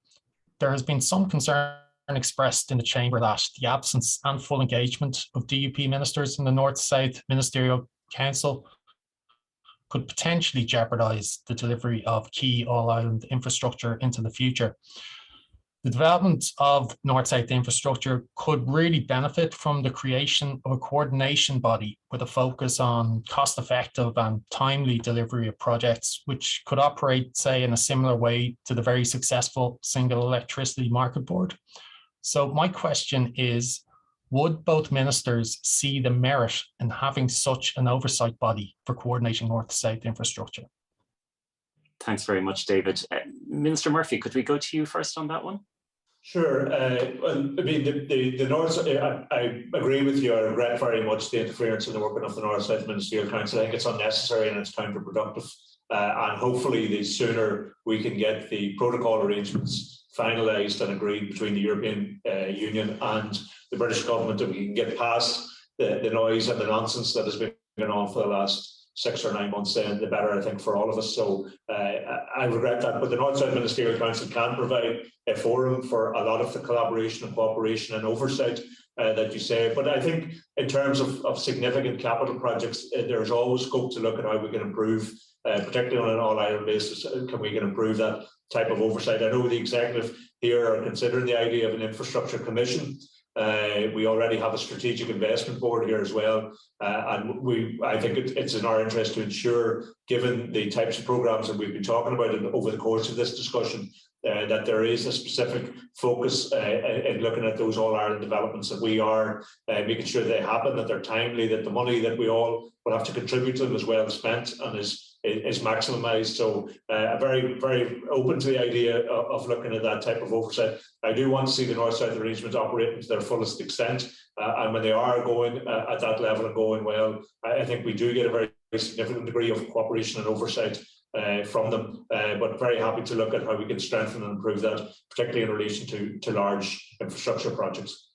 There has been some concern expressed in the Chamber that the absence and full engagement of DUP ministers in the North-South Ministerial Council could potentially jeopardise the delivery of key all-island infrastructure into the future. The development of North-South infrastructure could really benefit from the creation of a coordination body with a focus on cost-effective and timely delivery of projects, which could operate, say, in a similar way to the very successful Single Electricity Market Board. So my question is, would both ministers see the merit in having such an oversight body for coordinating North-South infrastructure? Thanks very much, David. Minister Murphy, could we go to you first on that one? Sure. Well, I mean, the North, I agree with you. I regret very much the interference in the working of the North-South Ministerial Council. I think it's unnecessary and it's counterproductive. And hopefully, the sooner we can get the protocol arrangements finalised and agreed between the European Union and the British government, that we can get past the noise and the nonsense that has been going on for the last 6 or 9 months, then the better, I think, for all of us. So I regret that, but the North-South Ministerial Council can provide a forum for a lot of the collaboration and cooperation and oversight that you say. But I think in terms of significant capital projects, there's always scope to look at how we can improve, particularly on an all-island basis, can we improve that type of oversight. I know the executive here are considering the idea of an infrastructure commission. We already have a strategic investment board here as well, and I think it's in our interest to ensure, given the types of programs that we've been talking about over the course of this discussion, that there is a specific focus in looking at those all-Ireland developments, that we are making sure they happen, that they're timely, that the money that we all will have to contribute to them is well spent and is maximised. So I'm very, very open to the idea of looking at that type of oversight. I do want to see the North-South arrangements operating to their fullest extent, and when they are going at that level and going well, I think we do get a very significant degree of cooperation and oversight from them, but very happy to look at how we can strengthen and improve that, particularly in relation to large infrastructure projects.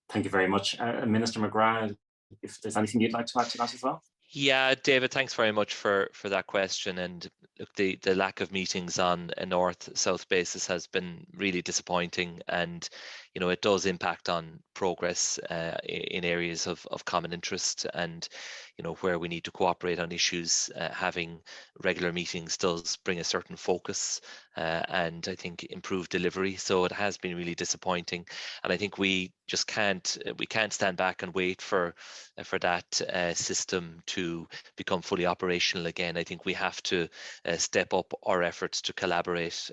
Thank you very much. Minister McGrath, if there's anything you'd like to add to that as well? Yeah, David, thanks very much for that question. And look, the lack of meetings on a north-south basis has been really disappointing, and you know, it does impact on progress in areas of common interest, and you know, where we need to cooperate on issues. Having regular meetings does bring a certain focus and I think improved delivery. So it has been really disappointing, and I think we just can't stand back and wait for that system to become fully operational again. I think we have to step up our efforts to collaborate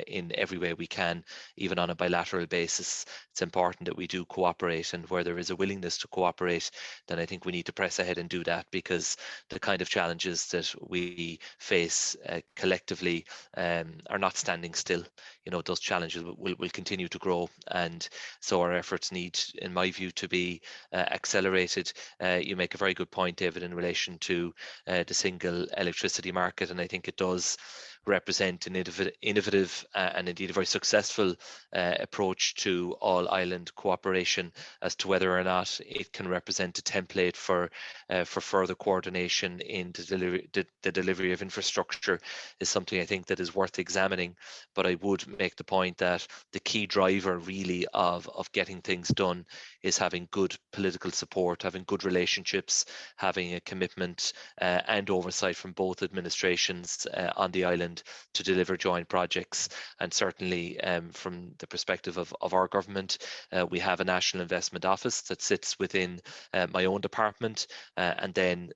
in every way we can, even on a bilateral basis. It's important that we do cooperate, and where there is a willingness to cooperate, then I think we need to press ahead and do that, because the kind of challenges that we face collectively are not standing still. You know, those challenges will continue to grow, and so our efforts need, in my view, to be accelerated. You make a very good point, David, in relation to the single electricity market, and I think it does represent an innovative and indeed a very successful approach to all-island cooperation. As to whether or not it can represent a template for further coordination in the delivery of infrastructure is something I think that is worth examining. But I would make the point that the key driver really of getting things done is having good political support, having good relationships, having a commitment and oversight from both administrations on the island to deliver joint projects. And certainly from the perspective of our government, we have a National Investment Office that sits within my own department, and then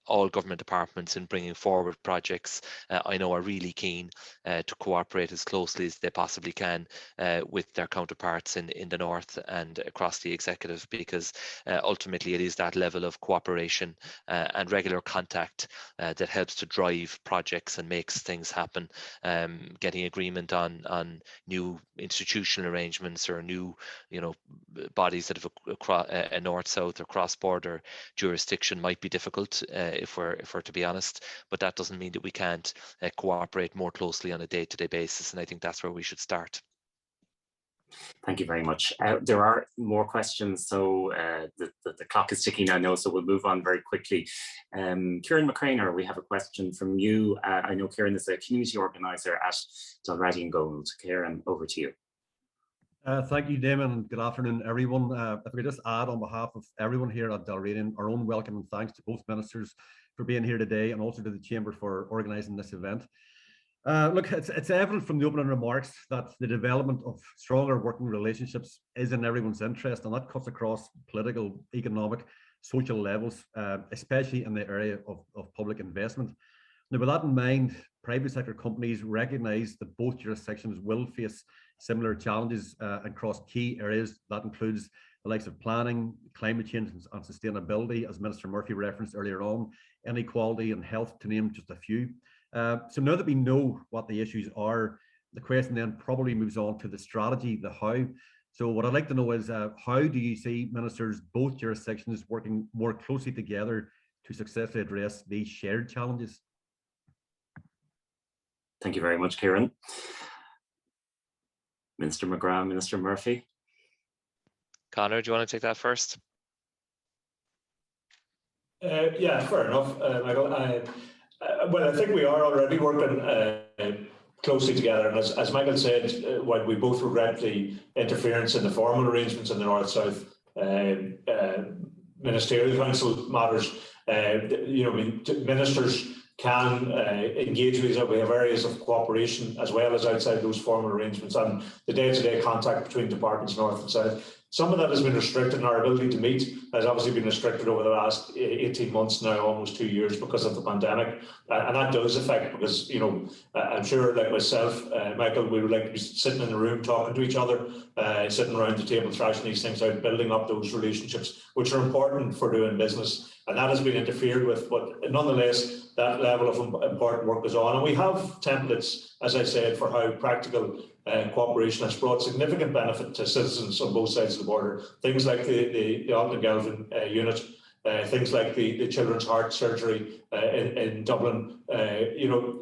all government departments in bringing forward projects I know are really keen to cooperate as closely as they possibly can with their counterparts in the north and across the executive, because ultimately it is that level of cooperation and regular contact that helps to drive projects and makes things happen. Getting agreement on new institutional arrangements or new, bodies that have a north-south or cross-border jurisdiction might be difficult if we're to be honest, but that doesn't mean that we can't cooperate more closely on a day-to-day basis, and I think that's where we should start. Thank you very much. There are more questions, so the clock is ticking, I know, so we'll move on very quickly. Kieran McCrainer, we have a question from you. I know Kieran is a community organiser at Dalradian and Gold. Kieran, over to you. Thank you, Damien, and good afternoon, everyone. If we could just add on behalf of everyone here at Dalradian, our own welcome and thanks to both ministers for being here today, and also to the Chamber for organising this event. Look, it's evident from the opening remarks that the development of stronger working relationships is in everyone's interest, and that cuts across political, economic, social levels, especially in the area of public investment. Now, with that in mind, private sector companies recognise that both jurisdictions will face similar challenges across key areas. That includes the likes of planning, climate change and sustainability, as Minister Murphy referenced earlier on, inequality and health, to name just a few. So now that we know what the issues are, the question then probably moves on to the strategy, the how. So what I'd like to know is how do you see ministers, both jurisdictions, working more closely together to successfully address these shared challenges? Thank you very much, Kieran. Minister McGrath, Minister Murphy. Conor, do you want to take that first? Yeah, fair enough, Michael. Well, I think we are already working closely together, and as Michael said, while we both regret the interference in the formal arrangements in the North-South Ministerial Council matters, ministers can engage with us. We have areas of cooperation as well as outside those formal arrangements, and the day-to-day contact between departments north and south. Some of that has been restricted, and our ability to meet has obviously been restricted over the last 18 months now, almost 2 years, because of the pandemic. And that does affect, because, I'm sure, like myself, Michael, we would like to be sitting in a room talking to each other, sitting around the table, thrashing these things out, building up those relationships, which are important for doing business. And that has been interfered with, but nonetheless, that level of important work is on. And we have templates, as I said, for how practical cooperation has brought significant benefit to citizens on both sides of the border. Things like the Galvin unit, things like the children's heart surgery in Dublin.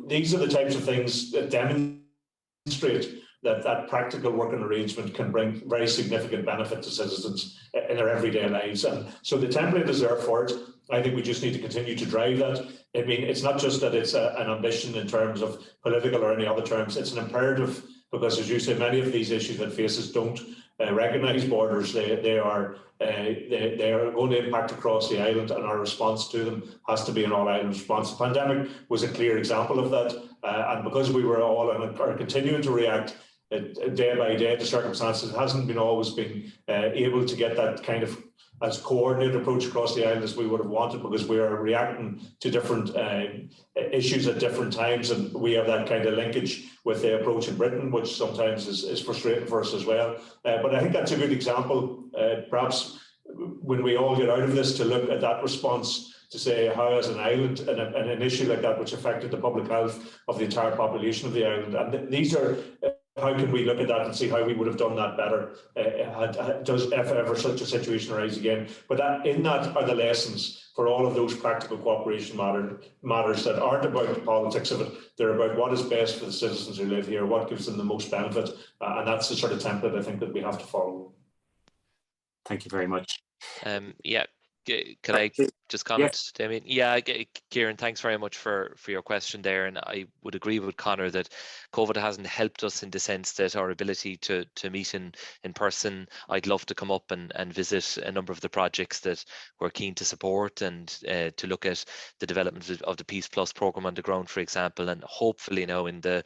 These are the types of things that demonstrate that practical working arrangement can bring very significant benefit to citizens in their everyday lives. And so the template is there for it. I think we just need to continue to drive that. I mean, it's not just that it's an ambition in terms of political or any other terms, it's an imperative, because, as you say, many of these issues that face us don't recognise borders. They are going to impact across the island, and our response to them has to be an all-island response. The pandemic was a clear example of that, and because we were all and are continuing to react day by day to circumstances, it hasn't been always been able to get that kind of as coordinated approach across the island as we would have wanted, because we are reacting to different issues at different times, and we have that kind of linkage with the approach in Britain, which sometimes is frustrating for us as well. But I think that's a good example, perhaps when we all get out of this, to look at that response, to say how, as an island, and an issue like that which affected the public health of the entire population of the island, and these are how can we look at that and see how we would have done that better does if ever such a situation arise again. But in that are the lessons for all of those practical cooperation matters that aren't about the politics of it. They're about what is best for the citizens who live here, what gives them the most benefit, and that's the sort of template I think that we have to follow. Thank you very much. Yeah, can I just comment, Damien? Yeah, Kieran, thanks very much for your question there. And I would agree with Conor that COVID hasn't helped us in the sense that our ability to meet in person. I'd love to come up and visit a number of the projects that we're keen to support and to look at the development of the Peace Plus programme on the ground, for example. And hopefully now in the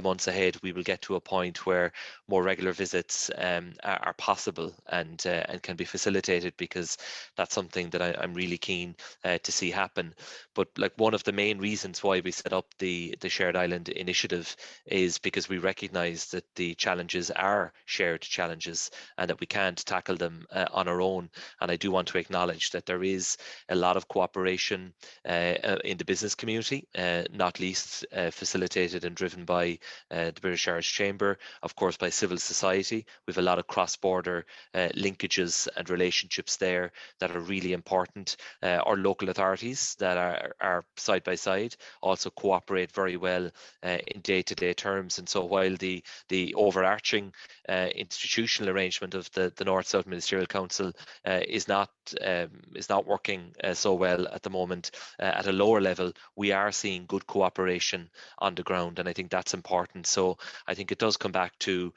months ahead, we will get to a point where more regular visits are possible and can be facilitated, because that's something that I'm really keen to see happen. But like, one of the main reasons why we set up the Shared Island initiative is because we recognise that the challenges are shared challenges and that we can't tackle them on our own. And I do want to acknowledge that there is a lot of cooperation in the business community, not least facilitated and driven by the British Irish Chamber, of course by civil society. We have a lot of cross-border linkages and relationships there that are really important. Our local authorities that are side by side also cooperate very well in day-to-day terms. And so while the overarching institutional arrangement of the North-South Ministerial Council is not working so well at the moment, at a lower level, we are seeing good cooperation on the ground, and I think that's important. So I think it does come back to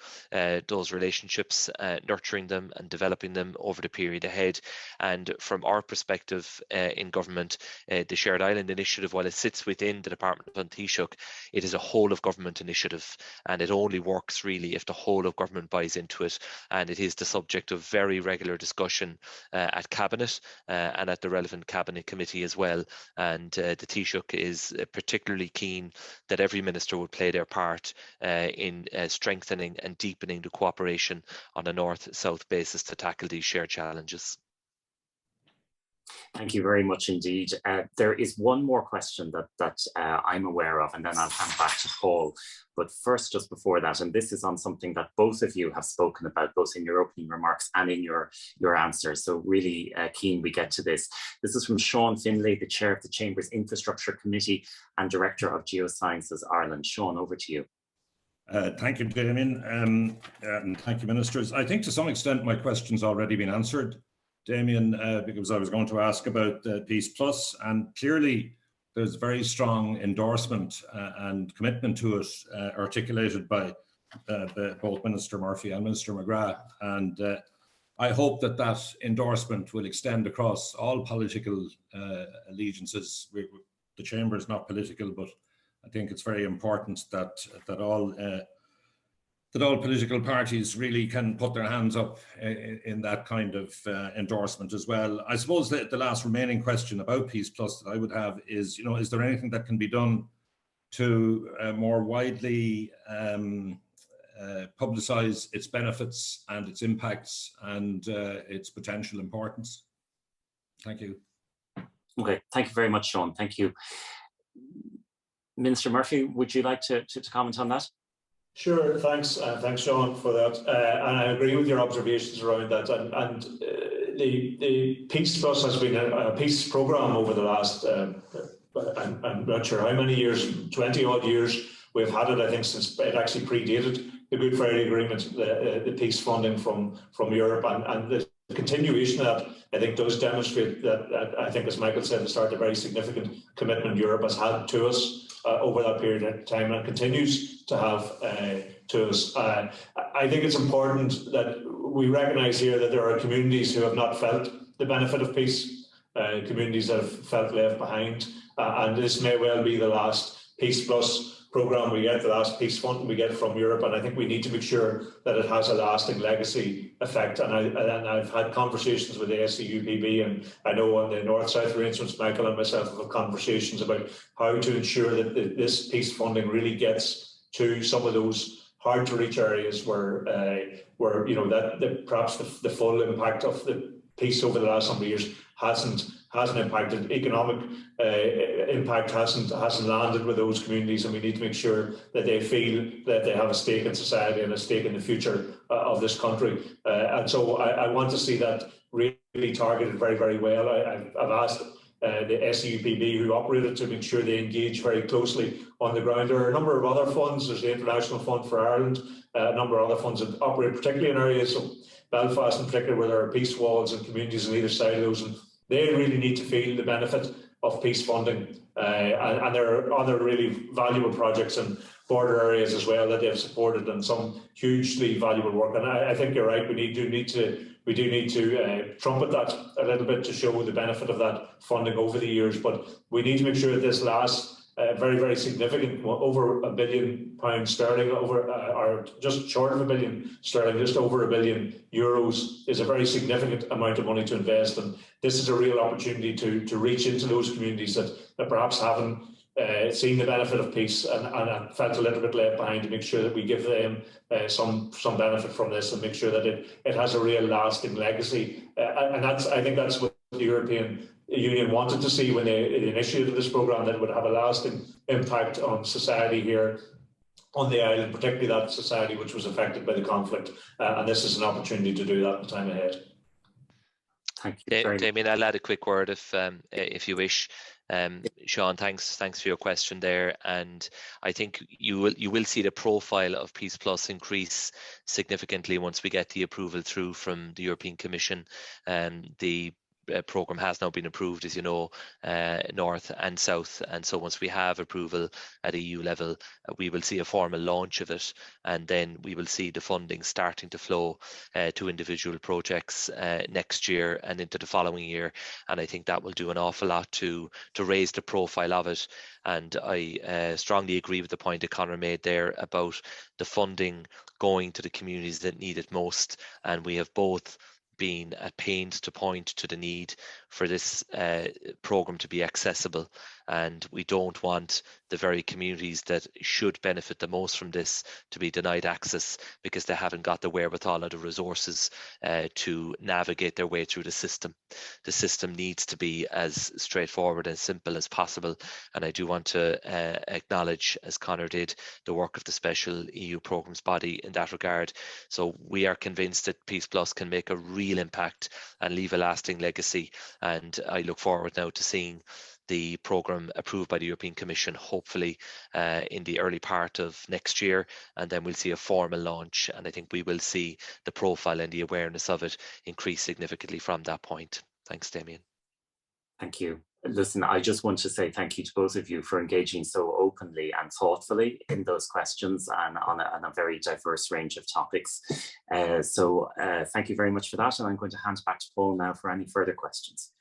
those relationships, nurturing them and developing them over the period ahead. And from our perspective in government, the Shared Island initiative, while it sits within the Department of Taoiseach, it is a whole of government initiative, and it only works really if the whole of government buys into it. And it is the subject of very regular discussion at Cabinet and at the relevant Cabinet committee as well. And the Taoiseach is particularly keen that every minister would play their part in strengthening and deepening the cooperation on a north-south basis to tackle these shared challenges. Thank you very much indeed. There is one more question that I'm aware of, and then I'll hand back to Paul. But first, just before that, and this is on something that both of you have spoken about, both in your opening remarks and in your answers. So really keen we get to this. This is from Sean Finlay, the Chair of the Chamber's Infrastructure Committee and Director of Geosciences Ireland. Sean, over to you. Thank you, Damien, and thank you, Ministers. I think to some extent my question's already been answered, Damien, because I was going to ask about Peace Plus, and clearly there's very strong endorsement and commitment to it articulated by both Minister Murphy and Minister McGrath. And I hope that that endorsement will extend across all political allegiances. The Chamber is not political, but I think it's very important that all political parties really can put their hands up in that kind of endorsement as well. I suppose that the last remaining question about Peace Plus that I would have is, is there anything that can be done to more widely publicise its benefits and its impacts and its potential importance? Thank you. Okay, thank you very much, Sean. Thank you. Minister Murphy, would you like to comment on that? Sure, thanks. Thanks, Sean, for that. And I agree with your observations around that. And the Peace Plus has been a peace programme over the last, I'm not sure how many years, 20 odd years we've had it, I think, since it actually predated the Good Friday Agreement, the peace funding from Europe. And the continuation of that, I think, does demonstrate that, I think, as Michael said at the start, a very significant commitment Europe has had to us over that period of time and continues to have to us. I think it's important that we recognise here that there are communities who have not felt the benefit of peace, communities that have felt left behind, and this may well be the last Peace Plus programme we get, the last peace funding we get from Europe, and I think we need to make sure that it has a lasting legacy effect. And I've had conversations with the SCUPB, and I know on the North-South arrangements, Michael and myself have had conversations about how to ensure that this peace funding really gets to some of those hard to reach areas where perhaps the full impact of the peace over the last number of years hasn't impacted. Economic impact hasn't landed with those communities, and we need to make sure that they feel that they have a stake in society and a stake in the future of this country. And so I want to see that really targeted very, very well. I've asked the SEUPB who operate it to make sure they engage very closely on the ground. There are a number of other funds. There's the International Fund for Ireland, a number of other funds that operate particularly in areas of Belfast in particular where there are peace walls and communities on either side of those, and they really need to feel the benefit of peace funding. And there are other really valuable projects in border areas as well that they've supported, and some hugely valuable work. And I think you're right. We do need to trumpet that a little bit to show the benefit of that funding over the years. But we need to make sure that this lasts very, very significant, over £1 billion or just short of £1 billion sterling, just over €1 billion is a very significant amount of money to invest. And this is a real opportunity to reach into those communities that perhaps haven't seen the benefit of peace and felt a little bit left behind, to make sure that we give them some benefit from this and make sure that it has a real lasting legacy. And I think that's what the European Union wanted to see when they initiated this programme, that it would have a lasting impact on society here on the island, particularly that society which was affected by the conflict. And this is an opportunity to do that in the time ahead. Thank you. Damien, I'll add a quick word if you wish. Sean, thanks for your question there, and I think you will see the profile of Peace Plus increase significantly once we get the approval through from the European Commission. The programme has now been approved, as you know, north and south, and so once we have approval at EU level, we will see a formal launch of it, and then we will see the funding starting to flow to individual projects next year and into the following year. And I think that will do an awful lot to raise the profile of it. And I strongly agree with the point that Conor made there about the funding going to the communities that need it most, and we have both been at pains to point to the need for this programme to be accessible, and we don't want the very communities that should benefit the most from this to be denied access because they haven't got the wherewithal or the resources to navigate their way through the system. The system needs to be as straightforward and simple as possible, and I do want to acknowledge, as Conor did, the work of the special EU programmes body in that regard. So we are convinced that Peace Plus can make a real impact and leave a lasting legacy, and I look forward now to seeing the programme approved by the European Commission, hopefully in the early part of next year, and then we'll see a formal launch, and I think we will see the profile and the awareness of it increase significantly from that point. Thanks, Damien. Thank you. Listen, I just want to say thank you to both of you for engaging so openly and thoughtfully in those questions and on a very diverse range of topics. So thank you very much for that, and I'm going to hand back to Paul now for any further questions.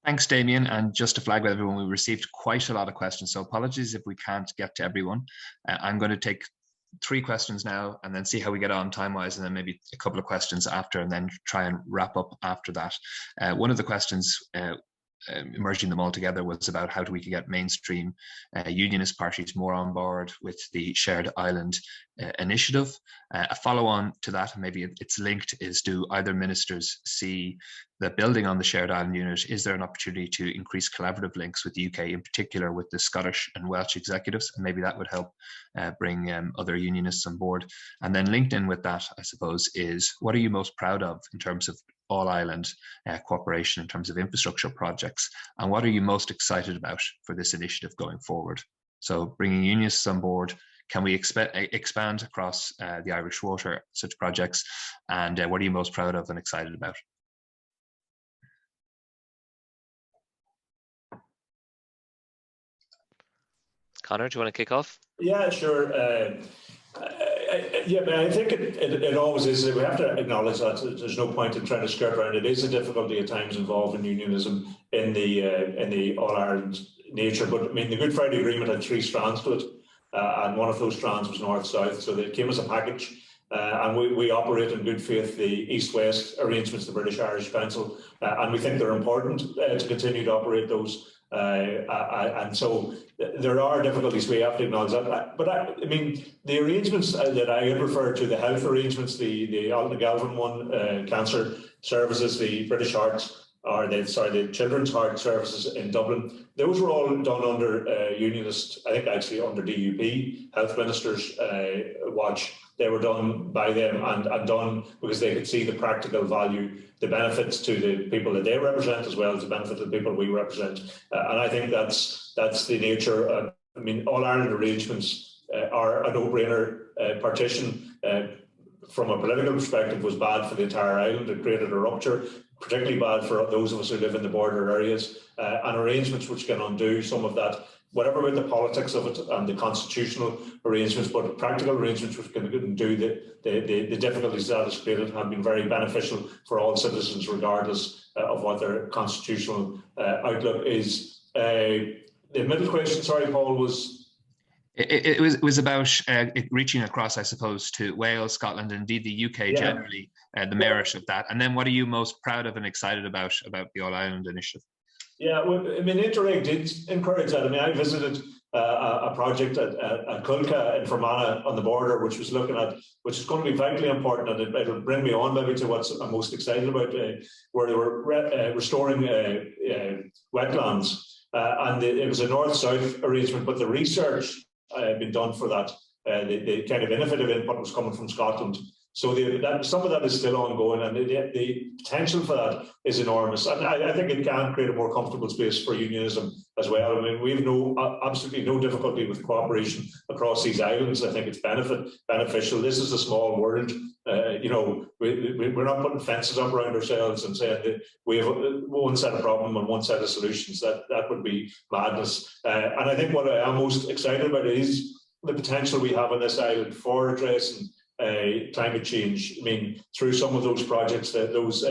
Thanks, Damien. And just to flag with everyone, we received quite a lot of questions, so apologies if we can't get to everyone. I'm going to take 3 questions now and then see how we get on time-wise, and then maybe a couple of questions after, and then try and wrap up after that. One of the questions, merging them all together, was about how we can get mainstream unionist parties more on board with the Shared Island initiative. A follow-on to that, and maybe it's linked, is do either ministers see that building on the Shared Island unit, is there an opportunity to increase collaborative links with the UK, in particular with the Scottish and Welsh executives, and maybe that would help bring other unionists on board. And then linked in with that, I suppose, is what are you most proud of in terms of all-island cooperation in terms of infrastructure projects, and what are you most excited about for this initiative going forward? So bringing unionists on board, can we expand across the Irish water, such projects, and what are you most proud of and excited about? Conor, do you want to kick off? Yeah, sure. Yeah, but I think it always is. We have to acknowledge that there's no point in trying to skirt around. It is a difficulty at times involved in unionism in the All Ireland nature. But I mean, the Good Friday Agreement had 3 strands to it, and one of those strands was north-south. So they came as a package, and we operate in good faith the East-West arrangements, the British-Irish Council, and we think they're important to continue to operate those. And so there are difficulties, we have to acknowledge that. But I mean, the arrangements that I had referred to, the health arrangements, the Alton Galvin one, cancer services, the British Heart the Children's Heart Services in Dublin. Those were all done under Unionist, I think actually under DUP, Health Minister's watch. They were done by them and done because they could see the practical value, the benefits to the people that they represent, as well as the benefit to the people we represent. And I think that's the nature. I mean, All Ireland arrangements are a no-brainer. Partition, from a political perspective, was bad for the entire island. It created a rupture, particularly bad for those of us who live in the border areas. And arrangements which can undo some of that, whatever about the politics of it and the constitutional arrangements, but practical arrangements which can undo the difficulties that has created, have been very beneficial for all citizens, regardless of what their constitutional outlook is. The middle question, sorry, Paul, was... It was about reaching across, I suppose, to Wales, Scotland, and indeed the UK generally, the merit of that. And then what are you most proud of and excited about the All Ireland initiative? Yeah, well, I mean, Interreg did encourage that. I mean, I visited a project at Culca in Fermanagh on the border, which is going to be vitally important, and it'll bring me on maybe to what I'm most excited about, where they were restoring wetlands. And it was a north-south arrangement, but the research had been done for that. The kind of innovative input was coming from Scotland. So some of that is still ongoing, and the potential for that is enormous. And I think it can create a more comfortable space for unionism as well. I mean, we have absolutely no difficulty with cooperation across these islands. I think it's beneficial. This is a small world. We're not putting fences up around ourselves and saying that we have one set of problems and one set of solutions. That would be madness. And I think what I am most excited about is the potential we have on this island for addressing climate change. I mean, through some of those projects, those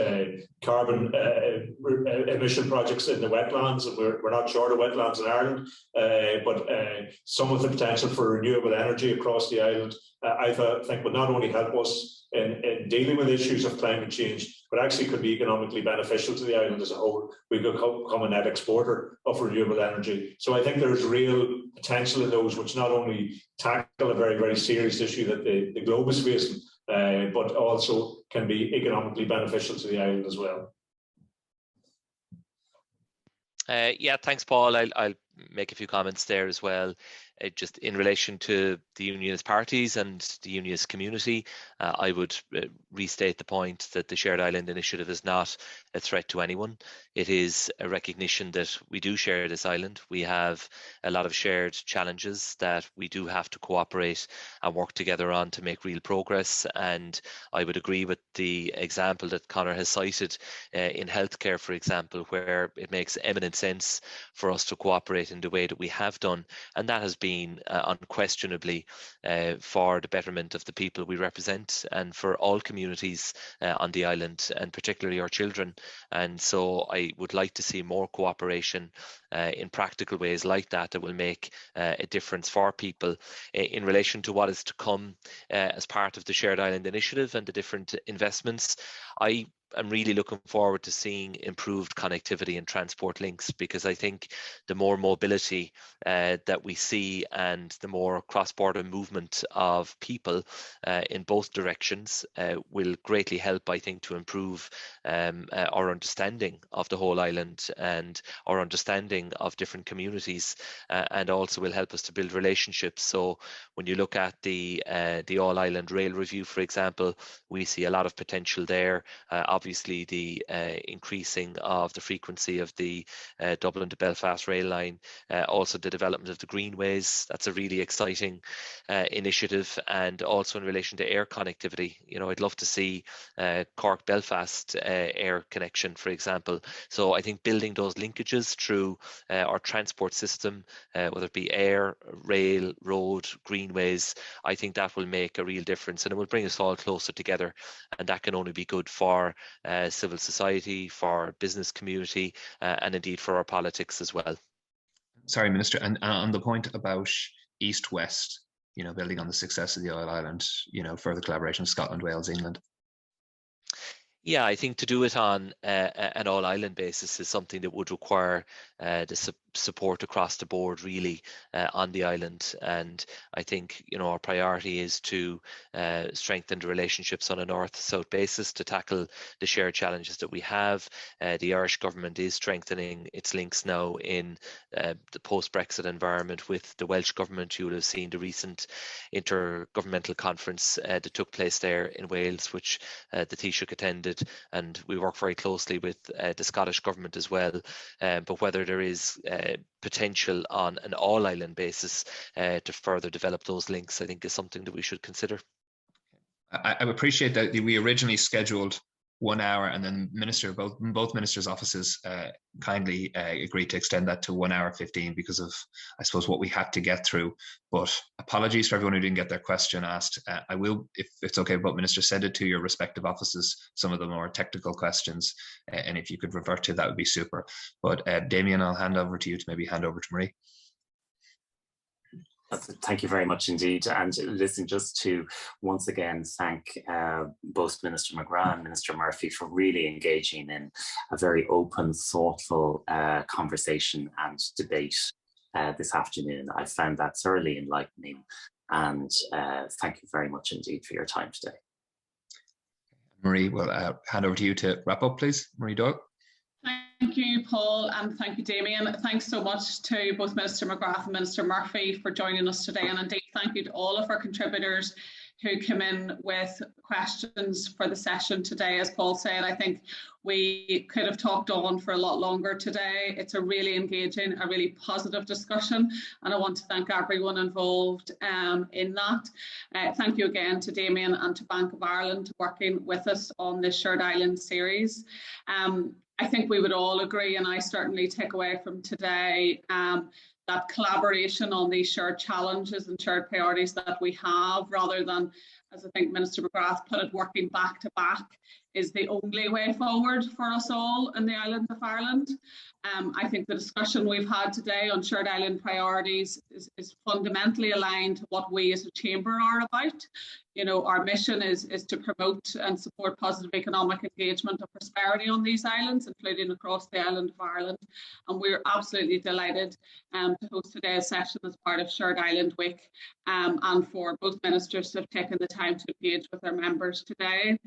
carbon emission projects in the wetlands, and we're not short of wetlands in Ireland, but some of the potential for renewable energy across the island, I think would not only help us in dealing with issues of climate change, but actually could be economically beneficial to the island as a whole. We could become a net exporter of renewable energy. So I think there's real potential in those, which not only tackle a very, very serious issue that the globe is facing, but also can be economically beneficial to the island as well. Yeah, thanks, Paul. I'll make a few comments there as well. Just in relation to the unionist parties and the unionist community, I would restate the point that the Shared Island Initiative is not a threat to anyone. It is a recognition that we do share this island. We have a lot of shared challenges that we do have to cooperate and work together on to make real progress. And I would agree with the example that Conor has cited in healthcare, for example, where it makes eminent sense for us to cooperate in the way that we have done. And that has been unquestionably for the betterment of the people we represent and for all communities on the island, and particularly our children. And so I would like to see more cooperation in practical ways like that will make a difference for people. In relation to what is to come as part of the Shared Island Initiative and the different investments, I'm really looking forward to seeing improved connectivity and transport links, because I think the more mobility that we see and the more cross-border movement of people in both directions will greatly help, I think, to improve our understanding of the whole island and our understanding of different communities, and also will help us to build relationships. So when you look at the All Island Rail Review, for example, we see a lot of potential there. Obviously, the increasing of the frequency of the Dublin to Belfast rail line, also the development of the greenways, that's a really exciting initiative. And also in relation to air connectivity, I'd love to see Cork-Belfast air connection, for example. So I think building those linkages through our transport system, whether it be air, rail, road, greenways, I think that will make a real difference, and it will bring us all closer together. And that can only be good for civil society, for business community, and indeed for our politics as well. Sorry, Minister, and on the point about East-West, building on the success of the All Island, further collaboration with Scotland, Wales, England. Yeah, I think to do it on an all-island basis is something that would require the support across the board really on the island. And I think, you know, our priority is to strengthen the relationships on a north-south basis to tackle the shared challenges that we have. The Irish government is strengthening its links now in the post-Brexit environment with the Welsh government. You will have seen the recent intergovernmental conference that took place there in Wales, which the Taoiseach attended, and we work very closely with the Scottish government as well. But whether there is potential on an all-island basis to further develop those links, I think is something that we should consider. I appreciate that we originally scheduled 1 hour, and then both ministers' offices kindly agreed to extend that to 1 hour 15 because of, I suppose, what we had to get through. But apologies for everyone who didn't get their question asked. I will, if it's okay, but Minister, send it to your respective offices, some of the more technical questions, and if you could revert to that would be super. But Damien, I'll hand over to you to maybe hand over to Marie. Thank you very much indeed. And listen, just to once again thank both Minister McGrath and Minister Murphy for really engaging in a very open, thoughtful conversation and debate this afternoon. I found that thoroughly enlightening, and thank you very much indeed for your time today. Marie, we'll hand over to you to wrap up, please. Marie Doyle. Thank you, Paul, and thank you, Damien. Thanks so much to both Minister McGrath and Minister Murphy for joining us today, and indeed thank you to all of our contributors who came in with questions for the session today. As Paul said, I think we could have talked on for a lot longer today. It's a really engaging, a really positive discussion, and I want to thank everyone involved in that. Thank you again to Damien and to Bank of Ireland working with us on this Shared Island series. I think we would all agree, and I certainly take away from today, that collaboration on these shared challenges and shared priorities that we have, rather than, as I think Minister McGrath put it, working back to back, is the only way forward for us all in the island of Ireland. I think the discussion we've had today on shared island priorities is fundamentally aligned to what we as a chamber are about. You know, our mission is to promote and support positive economic engagement and prosperity on these islands, including across the island of Ireland. And we're absolutely delighted to host today's session as part of Shared Island Week, and for both ministers to have taken the time to engage with their members today.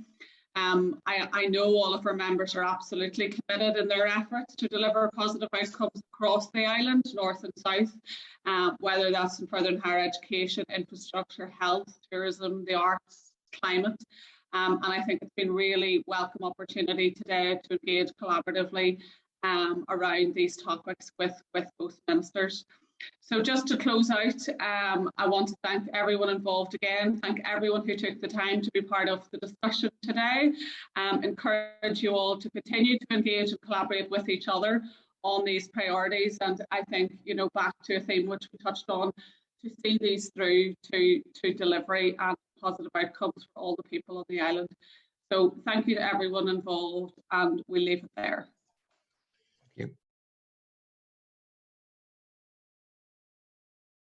I know all of our members are absolutely committed in their efforts to deliver positive outcomes across the island, north and south, whether that's in further and higher education, infrastructure, health, tourism, the arts, climate. And I think it's been a really welcome opportunity today to engage collaboratively around these topics with both ministers. So just to close out, I want to thank everyone involved again, thank everyone who took the time to be part of the discussion today, encourage you all to continue to engage and collaborate with each other on these priorities. And I think, you know, back to a theme which we touched on, to see these through to delivery and positive outcomes for all the people on the island. So thank you to everyone involved, and we'll leave it there.